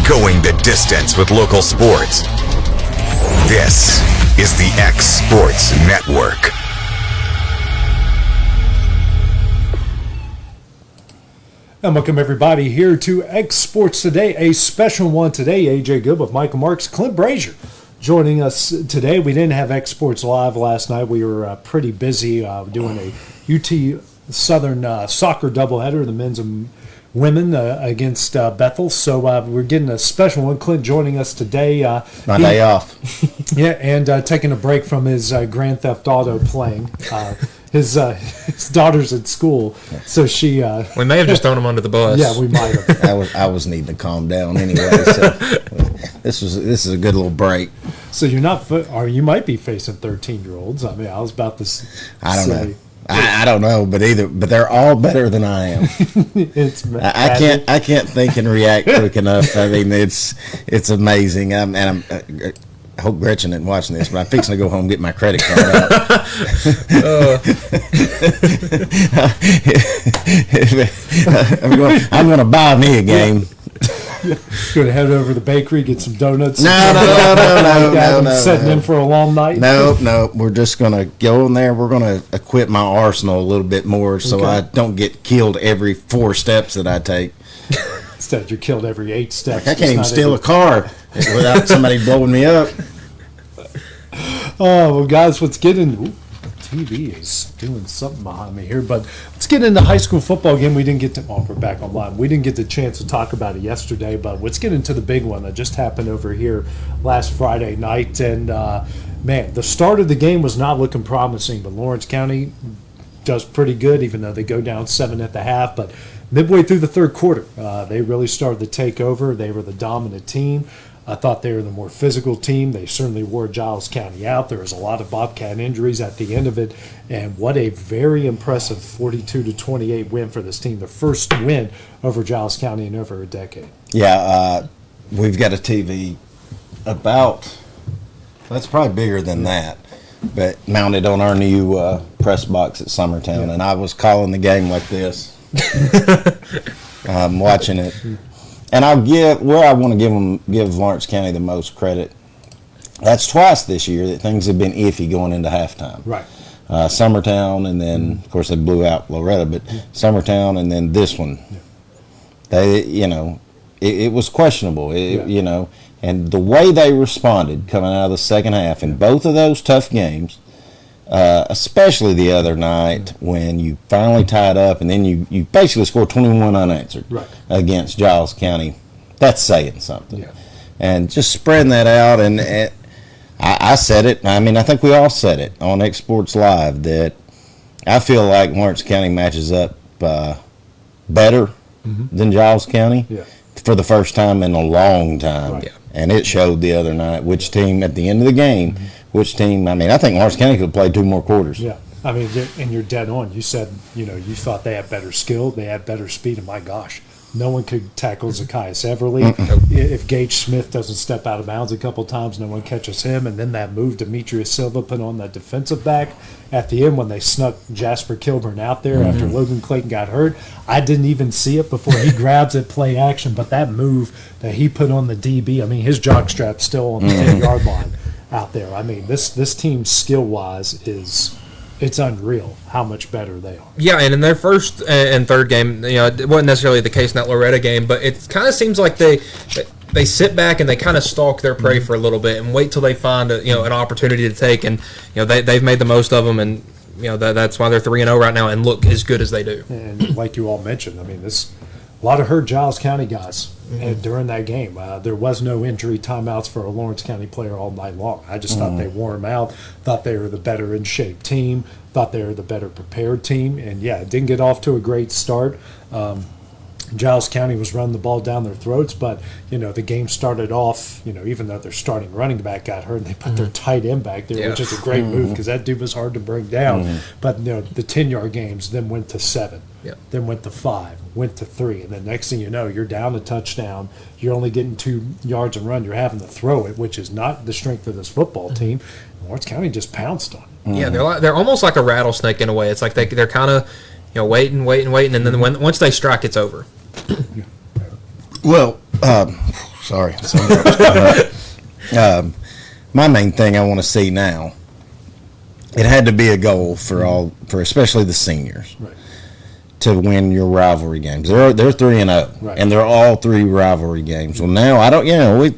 Going the distance with local sports. This is the X Sports Network. And welcome everybody here to X Sports Today, a special one today. AJ Good with Michael Marks, Clint Brazier joining us today. We didn't have X Sports Live last night. We were pretty busy doing a UT Southern soccer doubleheader, the men's and women against Bethel. So we're getting a special one. Clint joining us today. My day off. Yeah, and taking a break from his Grand Theft Auto playing. His daughter's at school, so she. We may have just thrown him under the bus. Yeah, we might have. I was needing to calm down anyway. So this is a good little break. So you're not, or you might be facing 13-year-olds. I mean, I was about to say. I don't know. I don't know, but they're all better than I am. I can't think and react quick enough. I mean, it's amazing. I hope Gretchen isn't watching this, but I'm fixing to go home and get my credit card out. I'm going to buy me a game. Going to head over to the bakery, get some donuts. No. Setting in for a long night. No. We're just going to go in there. We're going to equip my arsenal a little bit more so I don't get killed every 4 steps that I take. Instead, you're killed every 8 steps. I can't even steal a car without somebody blowing me up. Oh, well, guys, let's get into... TV is doing something behind me here, but let's get into high school football again. We didn't get to... Oh, we're back online. We didn't get the chance to talk about it yesterday, but let's get into the big one that just happened over here last Friday night. And, man, the start of the game was not looking promising, but Lawrence County does pretty good, even though they go down 7 at the half. But midway through the third quarter, they really started to take over. They were the dominant team. I thought they were the more physical team. They certainly wore Giles County out. There was a lot of Bobcat injuries at the end of it. And what a very impressive 42-28 win for this team. The first win over Giles County in over a decade. Yeah, we've got a TV that's probably bigger than that, but mounted on our new press box at Summertown. Yeah. And I was calling the game like this. I'm watching it. And I want to give Lawrence County the most credit. That's twice this year that things have been iffy going into halftime. Right. Summertown, and then of course they blew out Loretta, but Summertown, and then this one. Yeah. They, it was questionable. And the way they responded coming out of the second half in both of those tough games. Especially the other night when you finally tied up and then you basically scored 21 unanswered against Giles County. That's saying something. Yeah. And just spreading that out, and I said it, I mean, I think we all said it on X Sports Live, that I feel like Lawrence County matches up better than Giles County for the first time in a long time. Right. Yeah. And it showed the other night which team at the end of the game which team, I mean, I think Lawrence County could have played 2 more quarters. Yeah. I mean, and you're dead on. You said, you thought they had better skill, they had better speed, and my gosh, no one could tackle Zacchaeus Everly. If Gage Smith doesn't step out of bounds a couple times, no one catches him. And then that move Demetrius Silva put on that defensive back at the end when they snuck Jasper Kilburn out there after Logan Clayton got hurt. I didn't even see it before he grabs it, play action, but that move that he put on the DB, I mean, his jockstrap's still on the 10-yard line out there. I mean, this team skill-wise it's unreal how much better they are. Yeah, and in their first and third game, it wasn't necessarily the case in that Loretta game, but it kind of seems like they sit back and they kind of stalk their prey for a little bit and wait till they find an opportunity to take, and they've made the most of them, and that's why they're 3-0 right now and look as good as they do. And like you all mentioned, I mean, a lot of hurt Giles County guys during that game. There was no injury timeouts for a Lawrence County player all night long. I just thought they wore them out, thought they were the better in shape team, thought they were the better prepared team. And, it didn't get off to a great start. Giles County was running the ball down their throats, but, the game started off, even though their starting running back got hurt, and they put their tight end back there, which is a great move because that dude was hard to bring down. But, the 10-yard games then went to 7, then went to 5, went to 3, and then next thing you know, you're down a touchdown. You're only getting 2 yards and run. You're having to throw it, which is not the strength of this football team. Lawrence County just pounced on it. Yeah, they're almost like a rattlesnake in a way. It's like they're kind of waiting, and then once they strike, it's over. Well, Sorry. My main thing I want to see now, it had to be a goal for especially the seniors, Right. to win your rivalry games. They're 3-0, Right. and they're all 3 rivalry games. Well, now I don't.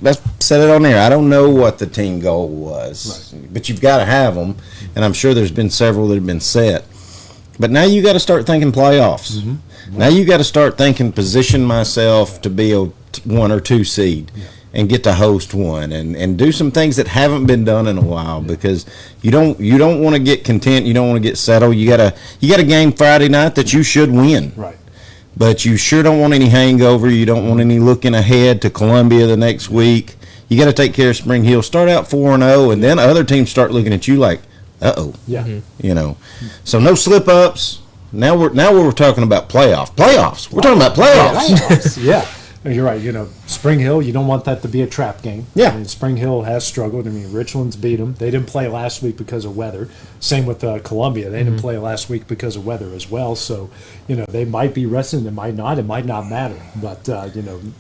Let's set it on there. I don't know what the team goal was, but you've got to have them, and I'm sure there's been several that have been set. But now you got to start thinking playoffs. Mm-hmm. Now you got to start thinking position myself to be a 1 or 2 seed. Yeah. And get to host one and do some things that haven't been done in a while, because you don't want to get content, you don't want to get settled. You got a game Friday night that you should win. Right. But you sure don't want any hangover, you don't want any looking ahead to Columbia the next week. You got to take care of Spring Hill. Start out 4-0, and then other teams start looking at you like, uh-oh. Yeah. Mm-hmm. So no slip ups. Now we're talking about playoffs. We're talking about playoffs. Yeah. You're right. Spring Hill, you don't want that to be a trap game. Yeah. I mean, Spring Hill has struggled. Richland's beat them. They didn't play last week because of weather. Same with Columbia. They didn't play last week because of weather as well. So, they might be resting. It might not. It might not matter. But,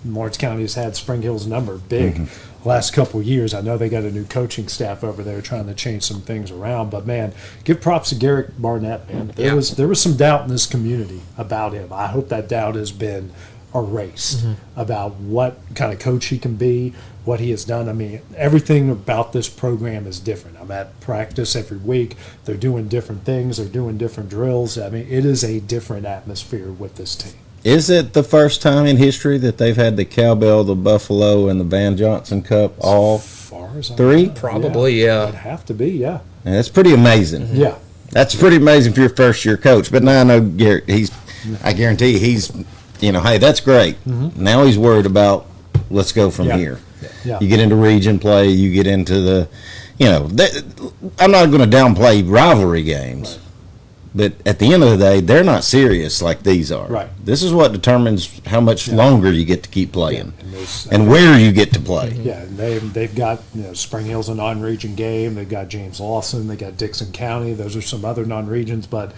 Lawrence County has had Spring Hill's number big last couple of years. I know they got a new coaching staff over there trying to change some things around. But, man, give props to Garrett Barnett, man. There was some doubt in this community about him. I hope that doubt has been erased about what kind of coach he can be, what he has done. I mean, everything about this program is different. I'm at practice every week. They're doing different things. They're doing different drills. I mean, it is a different atmosphere with this team. Is it the first time in history that they've had the Cowbell, the Buffalo, and the Van Johnson Cup all far as 3? Probably, yeah. It'd have to be, yeah. And that's pretty amazing. Yeah. That's pretty amazing for your first-year coach. But now I know Garrett, I guarantee he's – hey, that's great. Mm-hmm. Now he's worried about let's go from here. Yeah. You get into region play, you get into the, I'm not going to downplay rivalry games, but at the end of the day, they're not serious like these are. Right. This is what determines how much longer you get to keep playing and where you get to play. Yeah, and they've got Spring Hill's a non-region game. They've got James Lawson. They got Dixon County. Those are some other non-regions, but.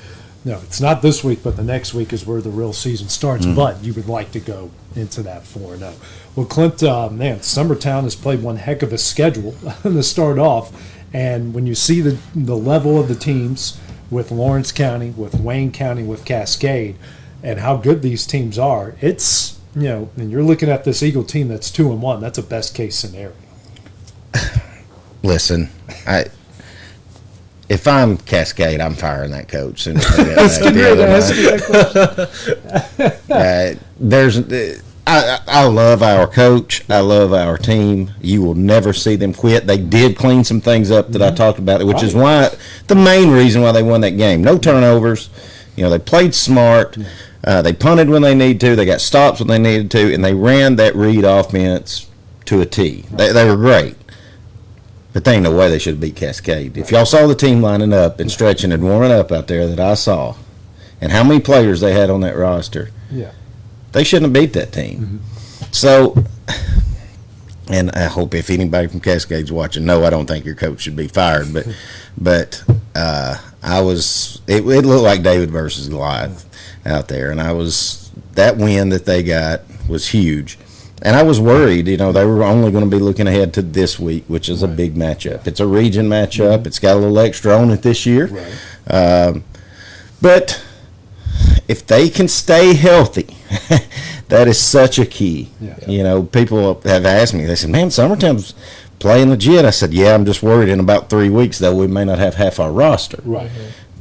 No, it's not this week, but the next week is where the real season starts. But you would like to go into that 4-0. Well, Clint, Summertown has played one heck of a schedule to start off. And when you see the level of the teams with Lawrence County, with Wayne County, with Cascade, and how good these teams are, it's, and you're looking at this Eagle team that's 2-1. That's a best-case scenario. Listen, if I'm Cascade, I'm firing that coach. I love our coach. I love our team. You will never see them quit. They did clean some things up that I talked about, which is why the main reason why they won that game. No turnovers. They played smart. They punted when they needed to. They got stops when they needed to, and they ran that read offense to a T. They were great. But there ain't no way they should have beat Cascade. If y'all saw the team lining up and stretching and warming up out there that I saw, and how many players they had on that roster, they shouldn't have beat that team. Mm-hmm. So, and I hope if anybody from Cascade's watching, no, I don't think your coach should be fired. But it looked like David versus Goliath out there, and that win that they got was huge. And I was worried, they were only going to be looking ahead to this week, which is a big matchup. It's a region matchup. Mm-hmm. It's got a little extra on it this year. Right. But if they can stay healthy, that is such a key. Yeah. People have asked me, they said, man, Summertown's playing legit. I said, yeah, I'm just worried in about 3 weeks, though, we may not have half our roster. Right.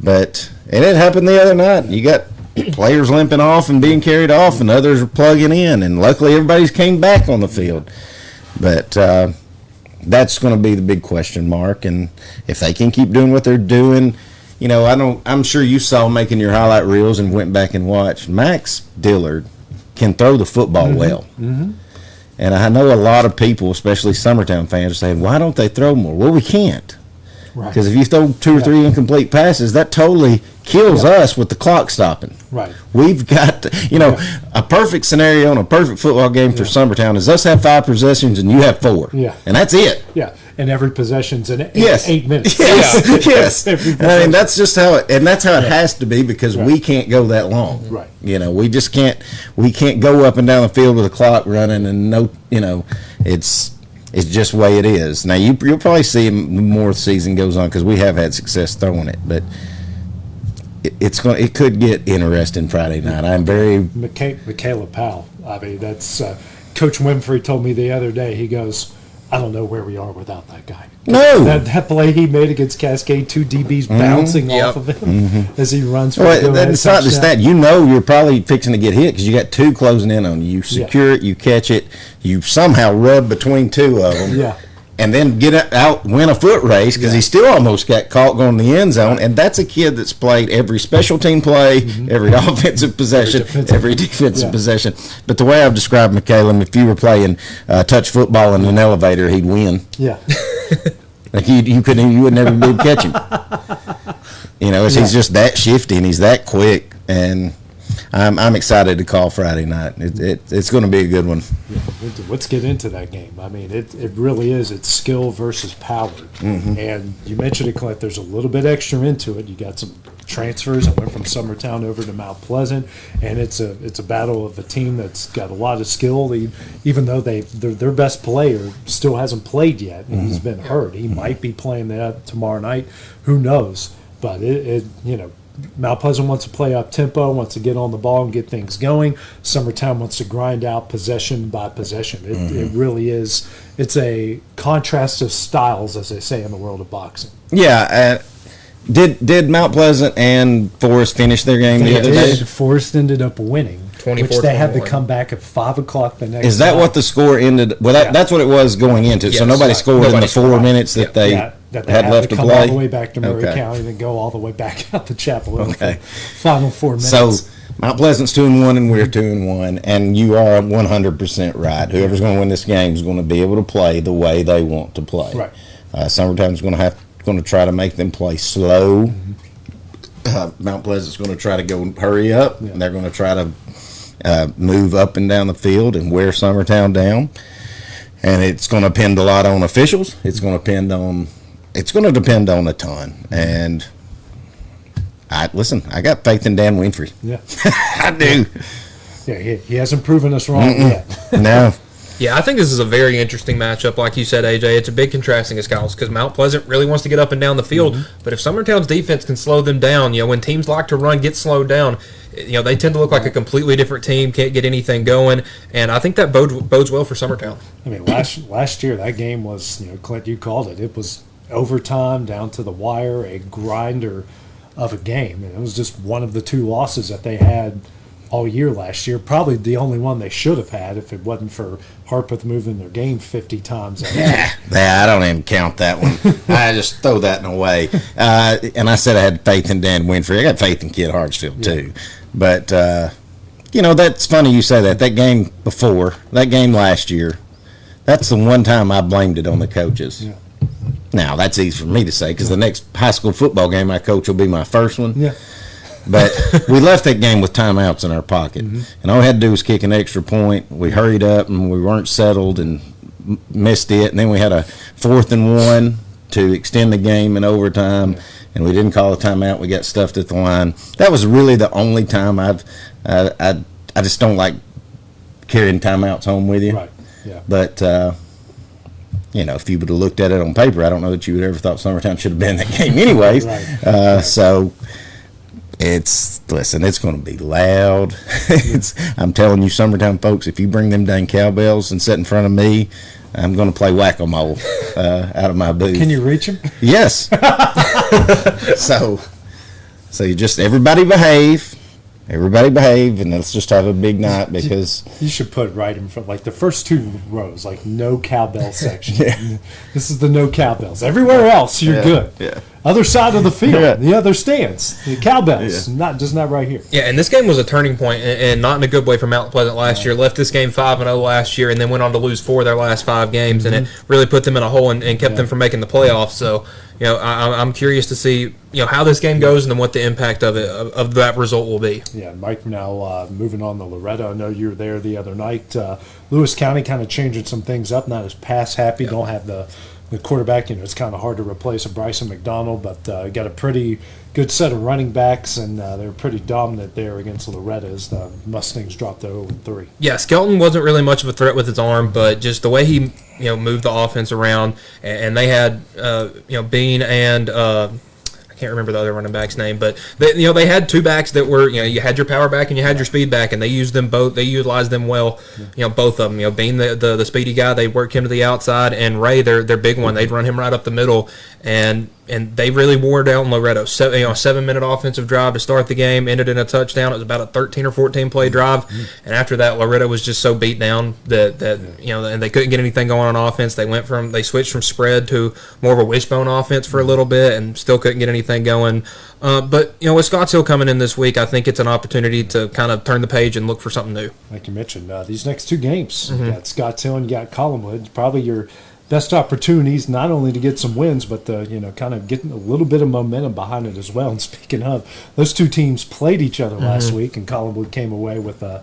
But, and it happened the other night. You got players limping off and being carried off, and others are plugging in, and luckily everybody's came back on the field. But that's going to be the big question mark, and if they can keep doing what they're doing, I'm sure you saw making your highlight reels and went back and watched. Max Dillard can throw the football well. Mm-hmm. And I know a lot of people, especially Summertown fans, are saying, why don't they throw more? Well, we can't. Because if you throw 2 or 3 incomplete passes, that totally kills us with the clock stopping. Right. We've got, a perfect scenario in a perfect football game for Summertown is us have 5 possessions and you have 4. Yeah. And that's it. Yeah. and every possession's in Yes. 8 minutes. Yes, yes. Every I mean, that's just how it, and that's how it has to be because we can't go that long. Right. You know, we just can't. We can't go up and down the field with the clock running, and no, you know, it's just the way it is. Now you'll probably see the more the season goes on because we have had success throwing it, but it could get interesting Friday night. I'm very Michaela Powell. I mean, that's Coach Winfrey told me the other day. He goes, I don't know where we are without that guy. No. That play he made against Cascade, 2 DBs bouncing off of him as he runs for well, it's not just that. You know you're probably fixing to get hit because you got 2 closing in on you. You secure it, you catch it, you somehow rub between 2 of them. Yeah. And then get out, win a foot race because he still almost got caught going to the end zone. And that's a kid that's played every special team play, every offensive possession, every defensive possession. But the way I've described McCallum, if you were playing touch football in an elevator, he'd win. Yeah. Like you would never be able to catch him. You know, he's just that shifty and he's that quick. And I'm excited to call Friday night. It's going to be a good one. Yeah, let's get into that game. I mean, it really is. It's skill versus power. And you mentioned it, Clint. There's a little bit extra into it. You got some transfers. I went from Summertown over to Mount Pleasant, and it's a battle of a team that's got a lot of skill. Even though their best player still hasn't played yet, and he's been hurt. He might be playing that tomorrow night. Who knows? But Mount Pleasant wants to play up tempo, wants to get on the ball and get things going. Summertown wants to grind out possession by possession. It really is. It's a contrast of styles, as they say in the world of boxing. Yeah. Did Mount Pleasant and Forest finish their game the other day? Forest ended up winning, which they had to come back at 5 o'clock the next. Is that what the score ended? Well, that's what it was going into. Yes, so nobody scored in the 4 minutes that they had left to come play. all the way back to Murray County and then go all the way back out to Chapel Hill. Okay. Final 4 minutes. So Mount Pleasant's 2-1 and we're 2-1, and you are 100% right. Whoever's going to win this game is going to be able to play the way they want to play. Right. Summertime's going to try to make them play slow. Mount Pleasant's going to try to go hurry up, and they're going to try to move up and down the field and wear Summertown down. And it's going to depend a lot on officials. It's going to depend on a ton. And I got faith in Dan Winfrey. Yeah. I do. Yeah, he hasn't proven us wrong yet. No. Yeah, I think this is a very interesting matchup. Like you said, AJ, it's a big contrasting of styles because Mount Pleasant really wants to get up and down the field. But if Summertown's defense can slow them down, when teams like to run, get slowed down, they tend to look like a completely different team, can't get anything going. And I think that bodes well for Summertown. I mean, last year that game was, Clint, you called it. It was overtime down to the wire, a grinder of a game. And it was just one of the 2 losses that they had all year last year. Probably the only one they should have had if it wasn't for Harpeth moving their game 50 times. I don't even count that one. I just throw that away. And I said I had faith in Dan Winfrey. I got faith in Kid Hartsfield too. But, that's funny you say that. That game last year, that's the one time I blamed it on the coaches. Yeah. Now, that's easy for me to say because the next high school football game I coach will be my first one. Yeah. But we left that game with timeouts in our pocket. And all we had to do was kick an extra point. We hurried up and we weren't settled and missed it. And then we had a 4th and 1 to extend the game in overtime. And we didn't call a timeout. We got stuffed at the line. That was really the only time I just don't like carrying timeouts home with you. Right. Yeah. But if you would have looked at it on paper, I don't know that you would ever thought Summertown should have been in that game anyways. Right. So it's going to be loud. I'm telling you, Summertown folks, if you bring them dang cowbells and sit in front of me, I'm going to play whack-a-mole out of my booth. Can you reach them? Yes. So you just everybody behave, and let's just have a big night because you should put right in front, like the first 2 rows, like no cowbell section. This is the no cowbells. Everywhere else, you're good. Yeah. Other side of the field, the other stands, the cowbells, not right here. Yeah, and this game was a turning point, and not in a good way for Mount Pleasant last year. Left this game 5-0 last year, and then went on to lose 4 of their last 5 games, and it really put them in a hole and kept them from making the playoffs. So, I'm curious to see how this game goes and then what the impact of that result will be. Yeah, Mike. Now moving on to Loretto. I know you were there the other night. Lewis County kind of changing some things up. Not as pass happy. Don't have the the quarterback, it's kind of hard to replace a Bryson McDonald, but got a pretty good set of running backs, and they were pretty dominant there against Loretta as the Mustangs dropped to 0-3. Yeah, Skelton wasn't really much of a threat with his arm, but just the way he moved the offense around, and they had Bean and I can't remember the other running back's name, but they had two backs that were you had your power back and you had your speed back, and they used them both. They utilized them well. Both of them. Being the speedy guy, they worked him to the outside, and Ray, their big one, they'd run him right up the middle, and they really wore it out in Loretto. So, a 7-minute offensive drive to start the game, ended in a touchdown. It was about a 13 or 14 play drive, and after that, Loretto was just so beat down that and they couldn't get anything going on offense. They switched from spread to more of a wishbone offense for a little bit, and still couldn't get anything going. But with Scotts Hill coming in this week, I think it's an opportunity to kind of turn the page and look for something new. Like you mentioned, these next two games, you got Scotts Hill and you got Collinwood, probably your best opportunities not only to get some wins, but kind of getting a little bit of momentum behind it as well. And speaking of, those two teams played each other last week, and Collinwood came away with a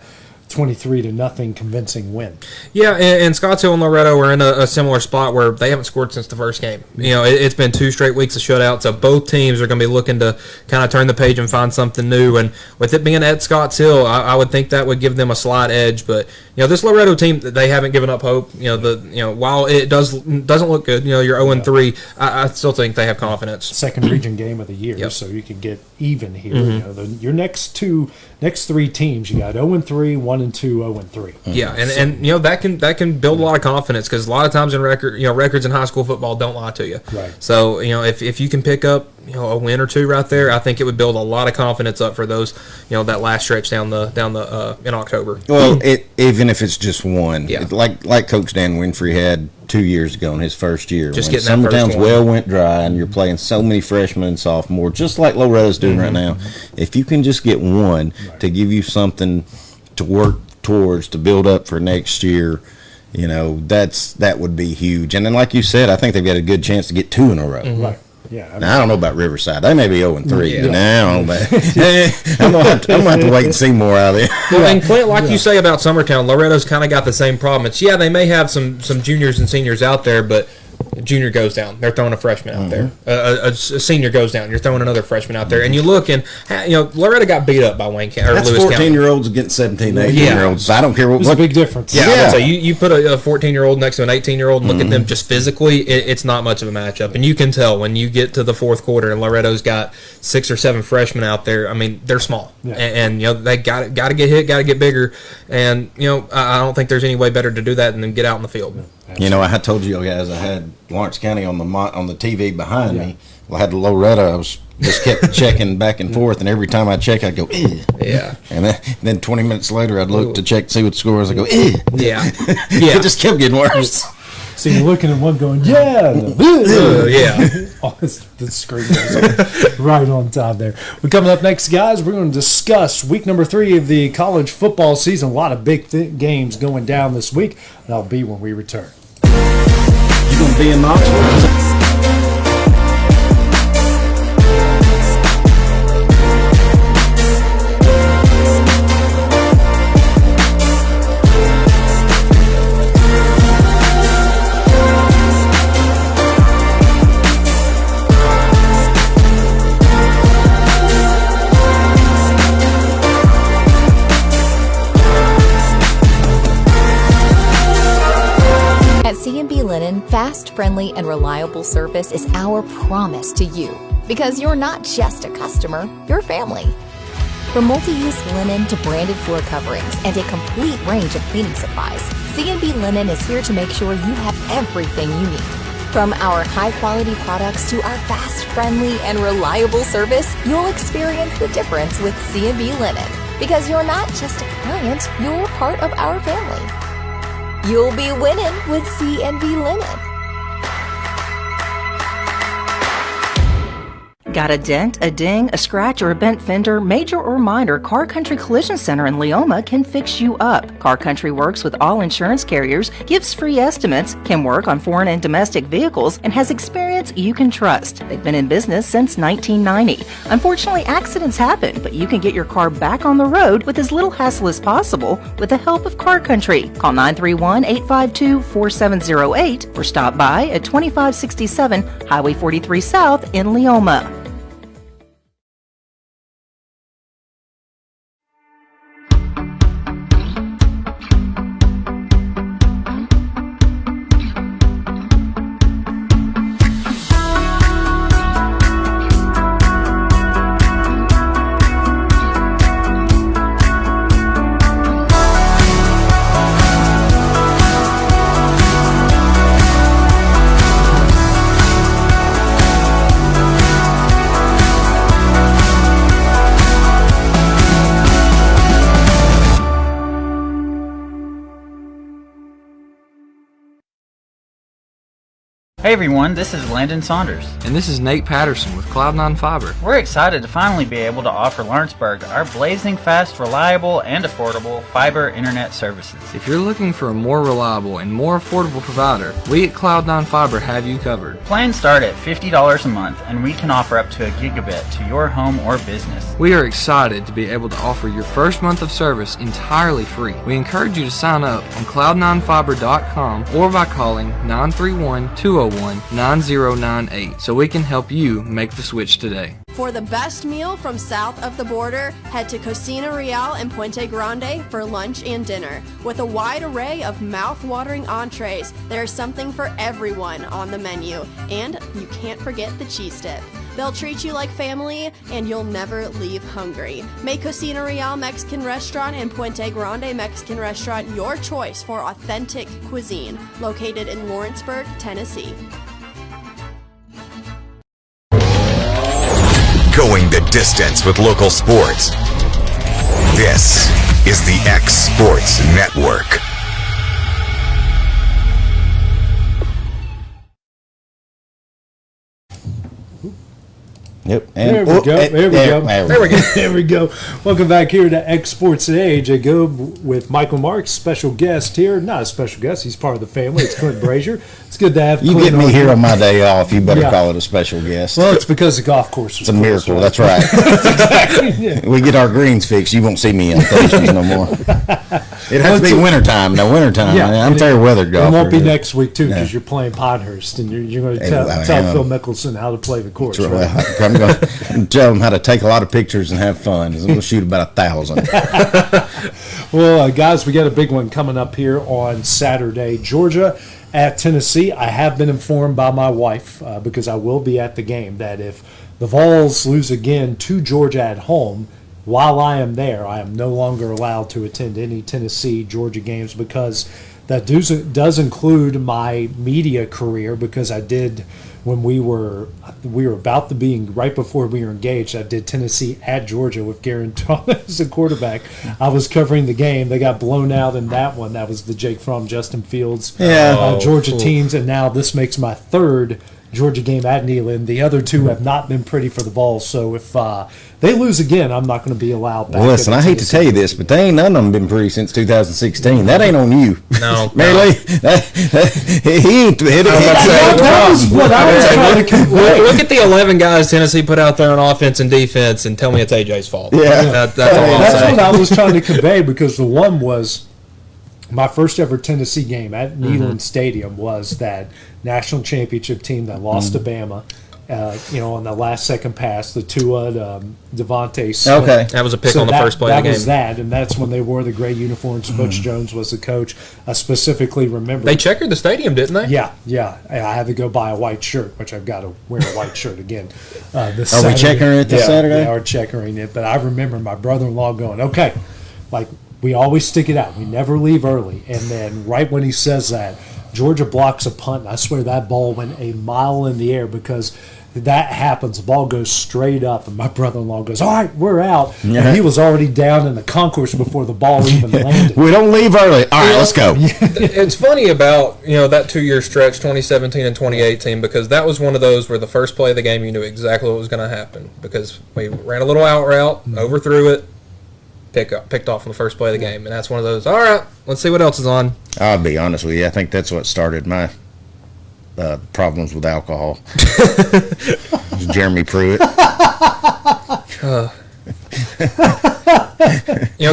23-0 convincing win. Yeah, and Scotts Hill and Loretto are in a similar spot where they haven't scored since the first game. It's been 2 straight weeks of shutouts, so both teams are going to be looking to kind of turn the page and find something new. And with it being at Scotts Hill, I would think that would give them a slight edge. But this Loretto team, they haven't given up hope. While it doesn't look good, you're 0-3. I still think they have confidence. Second region game of the year, so you can get even here. Your next 3 teams, you got 0-3, 1-2, 0-3. Yeah, and that can build a lot of confidence, because a lot of times in records in high school football don't lie to you. Right. So if you can pick up a win or two right there, I think it would build a lot of confidence up for those that last stretch down the in October. Well, even if it's just one, Yeah. like Coach Dan Winfrey had 2 years ago in his first year, Just when getting that first Summertown's one. well went dry, and you're playing so many freshmen and sophomore, just like Loretta's doing right now. If you can just get one to give you something to work towards, to build up for next year, that would be huge. And then, like you said, I think they've got a good chance to get 2 in a row. Right. Yeah. Now, I don't know about Riverside. They may be 0-3. Yeah. Now, I don't know about I'm gonna have to wait and see more out of there. Well, and Clint, like you say about Summertown, Loretto's kind of got the same problem. It's they may have some juniors and seniors out there, but a junior goes down, they're throwing a freshman out there. A senior goes down, you're throwing another freshman out there. And you look, and Loretto got beat up by Wayne County. That's Lewis 14-year-olds against 17, 18-year-olds. I don't care There's a big difference. Yeah. So you put a 14-year-old next to an 18-year-old and look at them just physically, it's not much of a matchup. And you can tell when you get to the fourth quarter and Loretto's got 6 or 7 freshmen out there. I mean, they're small, and they got to get hit, got to get bigger. And I don't think there's any way better to do that than to get out in the field. I told you guys I had Lawrence County on the TV behind me. Well, I had Loretta. I was just kept checking back and forth, and every time I check, I'd go, eh. Yeah. And then 20 minutes later, I'd look to check to see what the score was. I'd go, eh. Yeah. It just kept getting worse. So you're looking at one going, yeah. Oh, the screen goes right on top there. We're coming up next, guys. We're going to discuss week number 3 of the college football season. A lot of big games going down this week. That'll be when we return. You going to be in Knoxville? Fast, friendly, and reliable service is our promise to you, because you're not just a customer, you're family. From multi-use linen to branded floor coverings and a complete range of cleaning supplies, C&B Linen is here to make sure you have everything you need. From our high-quality products to our fast, friendly, and reliable service, you'll experience the difference with C&B Linen, because you're not just a client, you're part of our family. You'll be winning with C&B Linen. Got a dent, a ding, a scratch, or a bent fender? Major or minor, Car Country Collision Center in Leoma can fix you up. Car Country works with all insurance carriers, gives free estimates, can work on foreign and domestic vehicles, and has experience you can trust. They've been in business since 1990. Unfortunately, accidents happen, but you can get your car back on the road with as little hassle as possible with the help of Car Country. Call 931-852-4708 or stop by at 2567 Highway 43 South in Leoma. Hey everyone, this is Landon Saunders. And this is Nate Patterson with Cloud9 Fiber. We're excited to finally be able to offer Lawrenceburg our blazing fast, reliable, and affordable fiber internet services. If you're looking for a more reliable and more affordable provider, we at Cloud9 Fiber have you covered. Plans start at $50 a month, and we can offer up to a gigabit to your home or business. We are excited to be able to offer your first month of service entirely free. We encourage you to sign up on cloud9fiber.com or by calling 931-201-9098 so we can help you make the switch today. For the best meal from south of the border, head to Cocina Real and Puente Grande for lunch and dinner. With a wide array of mouth-watering entrees, there's something for everyone on the menu. And you can't forget the cheese dip. They'll treat you like family, and you'll never leave hungry. Make Cocina Real Mexican Restaurant and Puente Grande Mexican Restaurant your choice for authentic cuisine, located in Lawrenceburg, Tennessee. Going the distance with local sports. This is the X Sports Network. Yep. There we go. There we go. Welcome back here to X Sports Today. AJ Gobe with Michael Marks, special guest here. Not a special guest, he's part of the family. It's Clint Brazier. It's good to have You Clint get me here here. on my day off, you better call it a special guest. Well, it's because the golf course was It's a miracle, right? that's right. Exactly. Yeah. We get our greens fixed, you won't see me on Thursdays no more. It has to be wintertime. No, wintertime. Yeah. I'm fair weather golfer. It won't be next week, too, because you're playing Pinehurst, and you're going to tell Phil Mickelson how to play the course. Right. Right? I'm going to tell them how to take a lot of pictures and have fun. We'll shoot about 1,000. Well, guys, we got a big one coming up here on Saturday. Georgia at Tennessee. I have been informed by my wife, because I will be at the game, that if the Vols lose again to Georgia at home, while I am there, I am no longer allowed to attend any Tennessee-Georgia games, because that does include my media career, because I did when we were about to be right before we were engaged. I did Tennessee at Georgia with Garen Thomas as a quarterback. I was covering the game. They got blown out in that one. That was the Jake Fromm, Justin Fields Georgia teams, and now this makes my third Georgia game at Neyland. The other two have not been pretty for the Vols, so if they lose again, I'm not going to be allowed back. Well, listen, I hate to tell you this, but they ain't none of them been pretty since 2016. That ain't on you. No. Mary Lee, he ain't hit it. That was what I was trying to convey. Look at the 11 guys Tennessee put out there on offense and defense and tell me it's AJ's fault. Yeah. That's all I'm That's saying. what I was trying to convey, because the one was my first ever Tennessee game at Neyland Stadium was that national championship team that lost to Bama. On the last second pass, the Tua Devontae Smith. Okay. That was a pick on the first play of the game. That was that, and that's when they wore the gray uniforms. Butch Jones was the coach. I specifically remember. They checkered the stadium, didn't they? Yeah. I had to go buy a white shirt, which I've got to wear a white shirt again. This Are we checkering it this Saturday? Yeah, we're checkering it. But I remember my brother-in-law going, okay, like, we always stick it out. We never leave early. And then right when he says that, Georgia blocks a punt, and I swear that ball went a mile in the air, because that happens. The ball goes straight up, and my brother-in-law goes, "All right, we're out." Yeah. And he was already down in the concourse before the ball even landed. We don't leave early. All right, let's go. It's funny about that 2-year stretch, 2017 and 2018, because that was one of those where the first play of the game you knew exactly what was going to happen because we ran a little out route, overthrew it, picked off on the first play of the game, and that's one of those. All right, let's see what else is on. I'll be honest with you. I think that's what started my problems with alcohol. Jeremy Pruitt.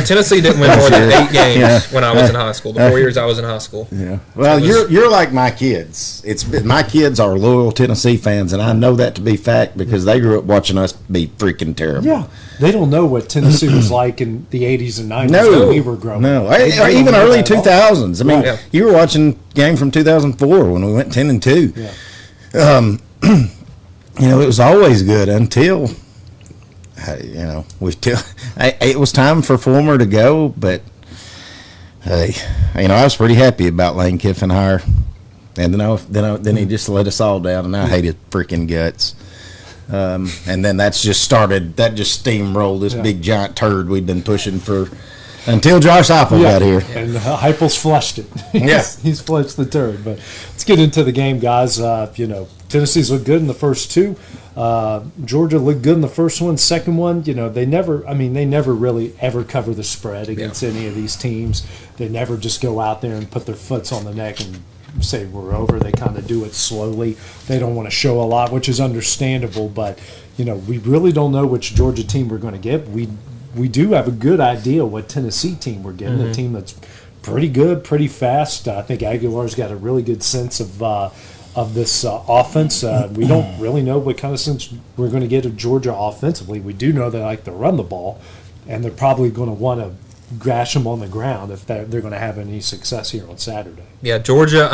Tennessee didn't win more than 8 games when I was in high school. The 4 years I was in high school. Yeah. Well, you're like my kids. My kids are loyal Tennessee fans, and I know that to be fact because they grew up watching us be freaking terrible. Yeah. They don't know what Tennessee was like in the 80s and 90s when we were growing up. No, or even early 2000s. I mean, you were watching game from 2004 when we went 10-2. Yeah. It was always good until it was time for Fulmer to go, but I was pretty happy about Lane Kiffin hire, and then he just let us all down, and I hated freaking guts. And then that just steamrolled this big giant turd we'd been pushing for until Josh Heupel got here. And Heupel's flushed it. He's flushed the turd. But let's get into the game, guys. Tennessee's looked good in the first 2. Georgia looked good in the first one. Second one, they never really ever cover the spread against any of these teams. They never just go out there and put their foots on the neck and say we're over. They kind of do it slowly. They don't want to show a lot, which is understandable. But we really don't know which Georgia team we're going to get. We do have a good idea what Tennessee team we're getting. A team that's pretty good, pretty fast. I think Aguilar's got a really good sense of this offense. We don't really know what kind of sense we're going to get of Georgia offensively. We do know they like to run the ball, and they're probably going to want to gash them on the ground if they're going to have any success here on Saturday. Yeah, Georgia,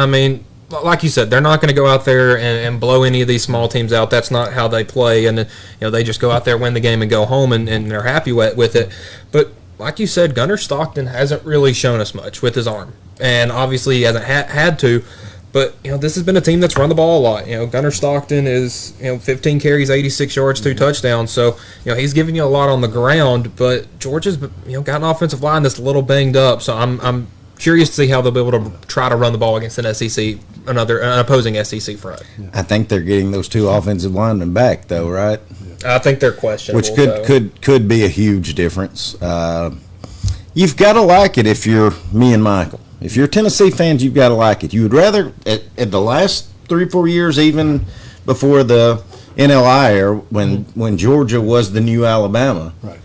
like you said, they're not going to go out there and blow any of these small teams out. That's not how they play, and they just go out there, win the game, and go home, and they're happy with it. But like you said, Gunnar Stockton hasn't really shown us much with his arm, and obviously he hasn't had to. But this has been a team that's run the ball a lot. Gunnar Stockton is 15 carries, 86 yards, 2 touchdowns. So he's giving you a lot on the ground. But Georgia's got an offensive line that's a little banged up. So I'm curious to see how they'll be able to try to run the ball against an opposing SEC front. I think they're getting those 2 offensive linemen back, though, right? I think they're questionable. Which could be a huge difference. You've got to like it if you're me and Michael. If you're Tennessee fans, you've got to like it. You would rather, at the last 3 or 4 years, even before the NLI era, when Georgia was the new Alabama, right.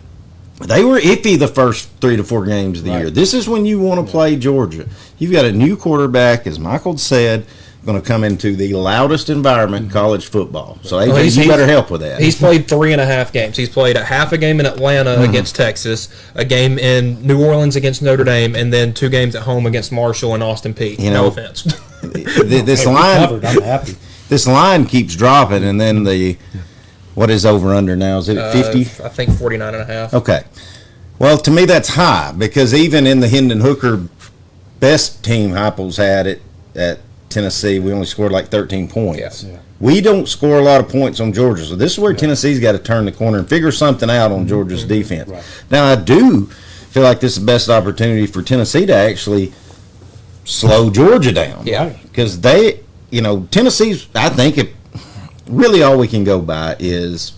They were iffy the first 3 to 4 games of the year. This is when you want to play Georgia. You've got a new quarterback, as Michael said, going to come into the loudest environment in college football. So you better help with that. He's played 3.5 games. He's played a half a game in Atlanta against Texas, a game in New Orleans against Notre Dame, and then 2 games at home against Marshall and Austin Peay. No offense. This line, I'm happy. This line keeps dropping, and then what is over under now? Is it 50? I think 49.5. Okay. Well, to me that's high because even in the Hendon Hooker best team Heupel's had at Tennessee, we only scored like 13 points. Yeah. We don't score a lot of points on Georgia, so this is where Tennessee's got to turn the corner and figure something out on Georgia's defense. Right. Now, I do feel like this is the best opportunity for Tennessee to actually slow Georgia down. Yeah. Because Tennessee's, I think, really all we can go by is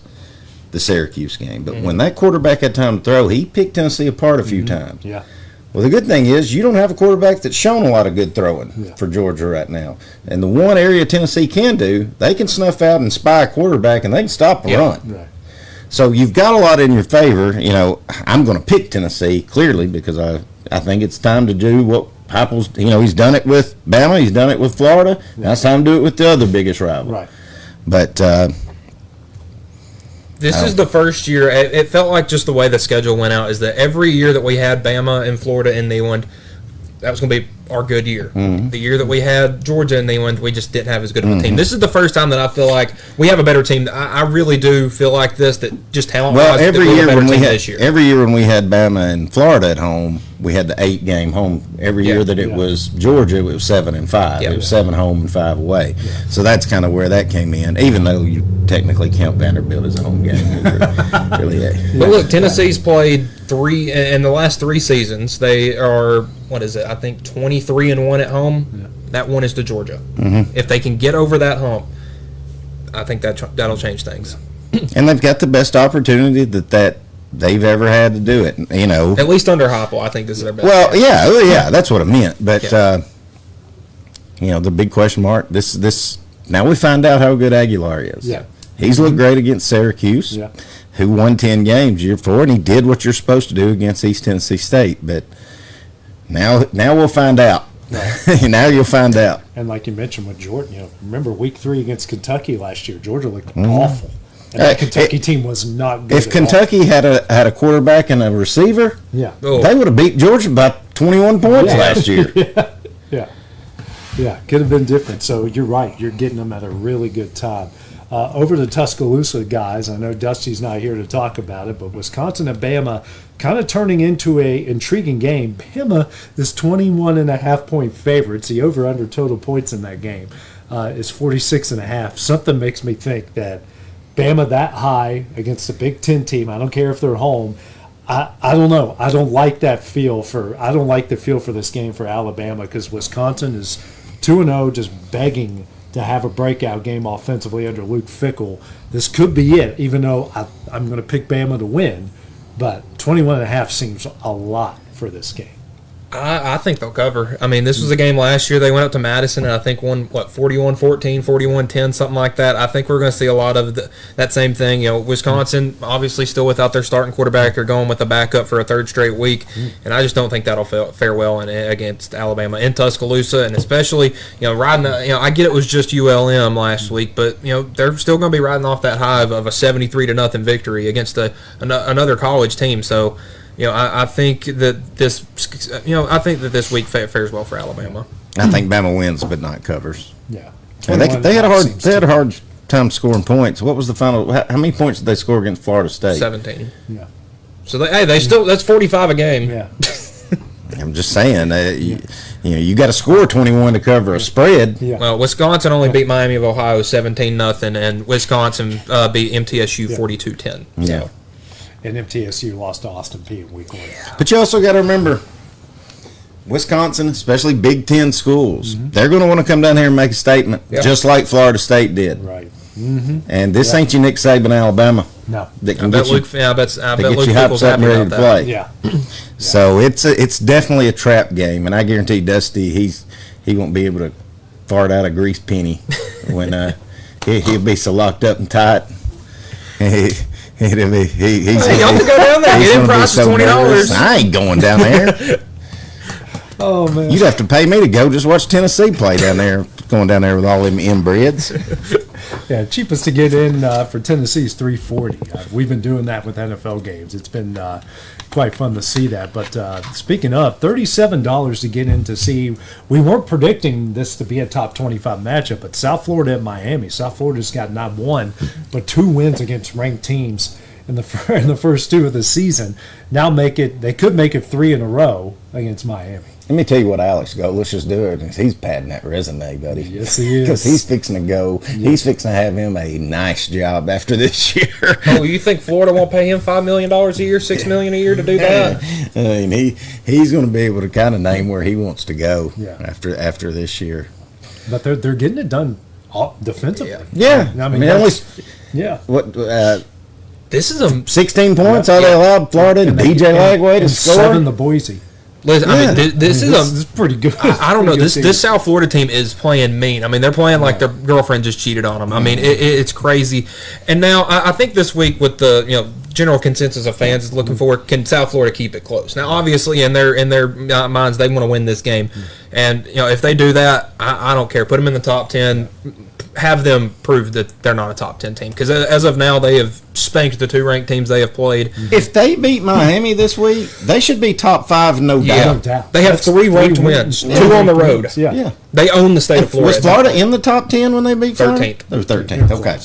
the Syracuse game. But when that quarterback had time to throw, he picked Tennessee apart a few times. Yeah. Well, the good thing is you don't have a quarterback that's shown a lot of good throwing for Georgia right now. And the one area Tennessee can do, they can snuff out and spy a quarterback, and they can stop a run. Right. So you've got a lot in your favor. I'm going to pick Tennessee, clearly, because I think it's time to do what Heupel's, he's done it with Bama, he's done it with Florida. Now it's time to do it with the other biggest rival. Right. But this is the first year. It felt like just the way the schedule went out is that every year that we had Bama and Florida in Neyland, that was going to be our good year. The year that we had Georgia in Neyland, we just didn't have as good of a team. This is the first time that I feel like we have a better team. I really do feel like this, that just talent-wise, every year this year. Every year when we had Bama and Florida at home, we had the 8-game home. Every year that it was Georgia, it was 7 and 5. Yeah. It was 7 home and 5 away. Yeah. So that's kind of where that came in. Even though you technically count Vanderbilt as a home game, but look, Tennessee's played 3 in the last 3 seasons. They are I think 23-1 at home. Yeah. That one is to Georgia. Mm-hmm. If they can get over that hump, I think that'll change things. And they've got the best opportunity that they've ever had to do it. At least under Heupel, I think this is their best. Well, yeah, that's what I meant. But the big question mark. This now we find out how good Aguilar is. Yeah, he's looked great against Syracuse, who won 10 games year 4, and he did what you're supposed to do against East Tennessee State. But now we'll find out. Right. Now you'll find out. And like you mentioned with Jordan, remember week 3 against Kentucky last year, Georgia looked awful. And that Kentucky team was not good. If Kentucky had a quarterback and a receiver, they would have beat Georgia by 21 points last year. Yeah, could have been different. So you're right. You're getting them at a really good time. Over to Tuscaloosa, guys. I know Dusty's not here to talk about it, but Wisconsin and Bama kind of turning into a intriguing game. Bama is 21.5-point favorites. The over-under total points in that game is 46.5. Something makes me think that Bama that high against a Big Ten team, I don't care if they're home, I don't know. I don't like the feel for this game for Alabama because Wisconsin is 2-0, just begging to have a breakout game offensively under Luke Fickell. This could be it, even though I'm going to pick Bama to win, but 21.5 seems a lot for this game. I think they'll cover. I mean, this was a game last year. They went up to Madison and I think won, 41-14, 41-10, something like that. I think we're going to see a lot of that same thing. Wisconsin, obviously still without their starting quarterback. They're going with a backup for a third straight week, and I just don't think that'll fare well against Alabama in Tuscaloosa, and especially, riding I get it was just ULM last week, but, they're still going to be riding off that high of a 73-0 victory against another college team. So, I think that this week fares well for Alabama. I think Bama wins, but not covers. Yeah, they had a hard time scoring points. What was the final? How many points did they score against Florida State? 17. Yeah. So they still that's 45 a game. Yeah. I'm just saying, you got to score 21 to cover a spread. Yeah. Well, Wisconsin only beat Miami of Ohio 17-0, and Wisconsin beat MTSU 42-10. Yeah. So. And MTSU lost to Austin Peay in week 1. But you also got to remember, Wisconsin, especially Big Ten schools, they're going to want to come down here and make a statement, just like Florida State did. Right. And this ain't your Nick Saban, Alabama. No. That can I bet Luke Fickell's happy ready about to play. Yeah. So it's definitely a trap game, and I guarantee Dusty he won't be able to fart out a grease penny when he'll be so locked up and tight. He's y'all can go down there. Get in price for $20. I ain't going down there. Oh man, you'd have to pay me to go just watch Tennessee play down there. Going down there with all them inbreds. Yeah, cheapest to get in for Tennessee is $340. We've been doing that with NFL games. It's been quite fun to see that. But speaking of, $37 to get in to see. We weren't predicting this to be a top 25 matchup, but South Florida at Miami. South Florida's got not one, but 2 wins against ranked teams in the first 2 of the season. Now they could make it 3 in a row against Miami. Let me tell you what Alex go. Let's just do it. He's padding that resume, buddy. Yes, he is. Because he's fixing to go. Yeah. He's fixing to have him a nice job after this year. Oh, you think Florida won't pay him $5 million a year, $6 million a year to do that? I mean, he's going to be able to kind of name where he wants to go after this year. But they're getting it done defensively. Yeah. I mean what? This is 16 points. All they allowed Florida and DJ Lagway to score. 7 the Boise. Listen, I mean, this is pretty good. I don't know. This South Florida team is playing mean. I mean, they're playing like their girlfriend just cheated on them. I mean, it's crazy. And now I think this week with the general consensus of fans is looking for, can South Florida keep it close? Now, obviously, in their minds, they want to win this game. And if they do that, I don't care. Put them in the top 10. Have them prove that they're not a top 10 team, because as of now they have spanked the 2 ranked teams they have played. If they beat Miami this week, they should be top 5, no doubt. They have 3 ranked wins, 2 on the road. Yeah. They own the state of Florida. Was Florida in the top 10 when they beat Florida? 13th. They were 13th. Okay.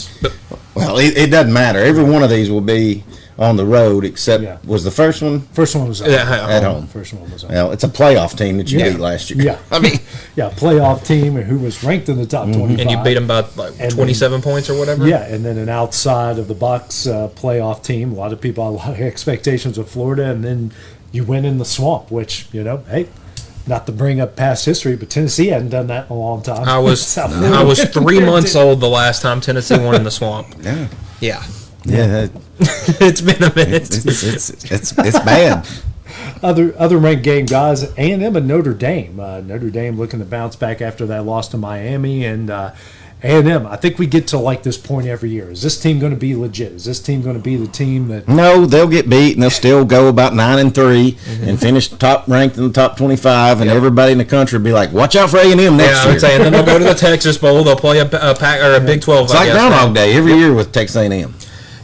Well, it doesn't matter. Every one of these will be on the road, except was the first one? First one was at home. First one was at home. Well, it's a playoff team that you beat last year. Yeah, I mean, playoff team who was ranked in the top 25, and you beat them by like 27 points or whatever. Yeah, and then an outside of the box playoff team. A lot of people had a lot of expectations of Florida, and then you win in the swamp, which hey. Not to bring up past history, but Tennessee hadn't done that in a long time. I was 3 months old the last time Tennessee won in the swamp. Yeah. It's been a minute. It's bad. Other ranked game, guys. A&M and Notre Dame. Notre Dame looking to bounce back after that loss to Miami, and A&M. I think we get to like this point every year. Is this team going to be legit? Is this team going to be the team that? No, they'll get beat, and they'll still go about 9-3 and finish top ranked in the top 25, and everybody in the country will be like, "Watch out for A&M next year." I would say, and then they'll go to the Texas Bowl. They'll play a pack or a Big 12. It's like Groundhog Day every year with Texas A&M.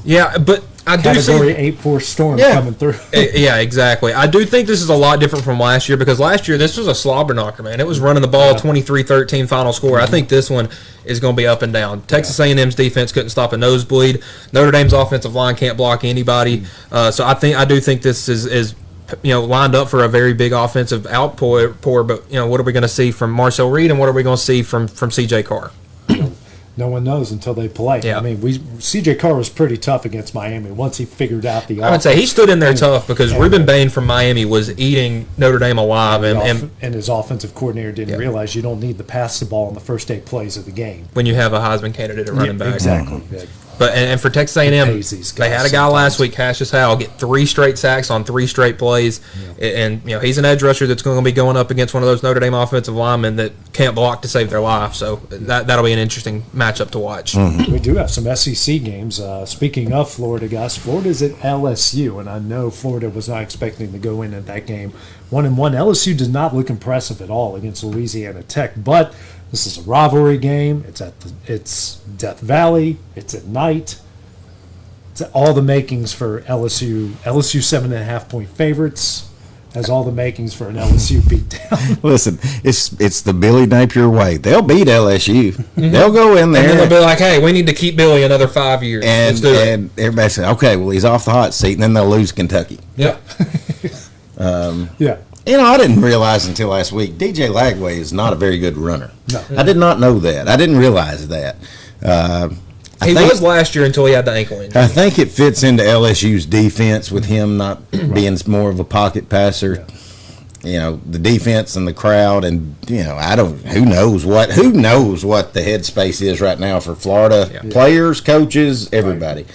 Yeah, but I do Category see 8-4 storm coming through. Yeah, exactly. I do think this is a lot different from last year because last year this was a slobber knocker, man. It was running the ball 23-13 final score. I think this one is going to be up and down. Texas A&M's defense couldn't stop a nosebleed. Notre Dame's offensive line can't block anybody. So I do think this is lined up for a very big offensive outpour. But what are we going to see from Marcel Reed and what are we going to see from C.J. Carr? No one knows until they play. Yeah. I mean, C.J. Carr was pretty tough against Miami once he figured out the offense. I would say he stood in there tough because Ruben Bain from Miami was eating Notre Dame alive. And his offensive coordinator didn't realize you don't need to pass the ball in the first 8 plays of the game. When you have a Heisman candidate at running back. Exactly. But and for Texas A&M, they had a guy last week, Cassius Howell, get 3 straight sacks on 3 straight plays, and he's an edge rusher that's going to be going up against one of those Notre Dame offensive linemen that can't block to save their life. So that'll be an interesting matchup to watch. We do have some SEC games. Speaking of Florida, guys, Florida's at LSU, and I know Florida was not expecting to go in at that game 1-1. LSU did not look impressive at all against Louisiana Tech, but this is a rivalry game. It's Death Valley. It's at night. It's all the makings for LSU. LSU 7.5-point favorites. Has all the makings for an LSU beatdown. Listen, it's the Billy Napier way. They'll beat LSU. They'll go in there. And then they'll be like, hey, we need to keep Billy another 5 years. Let's do it. And everybody say, okay, well, he's off the hot seat, and then they'll lose Kentucky. Yep. Yeah. I didn't realize until last week, DJ Lagway is not a very good runner. No. I did not know that. I didn't realize that. He was last year until he had the ankle injury. I think it fits into LSU's defense with him not being more of a pocket passer. Yeah. The defense and the crowd, and who knows what the headspace is right now for Florida players, coaches, everybody. Right.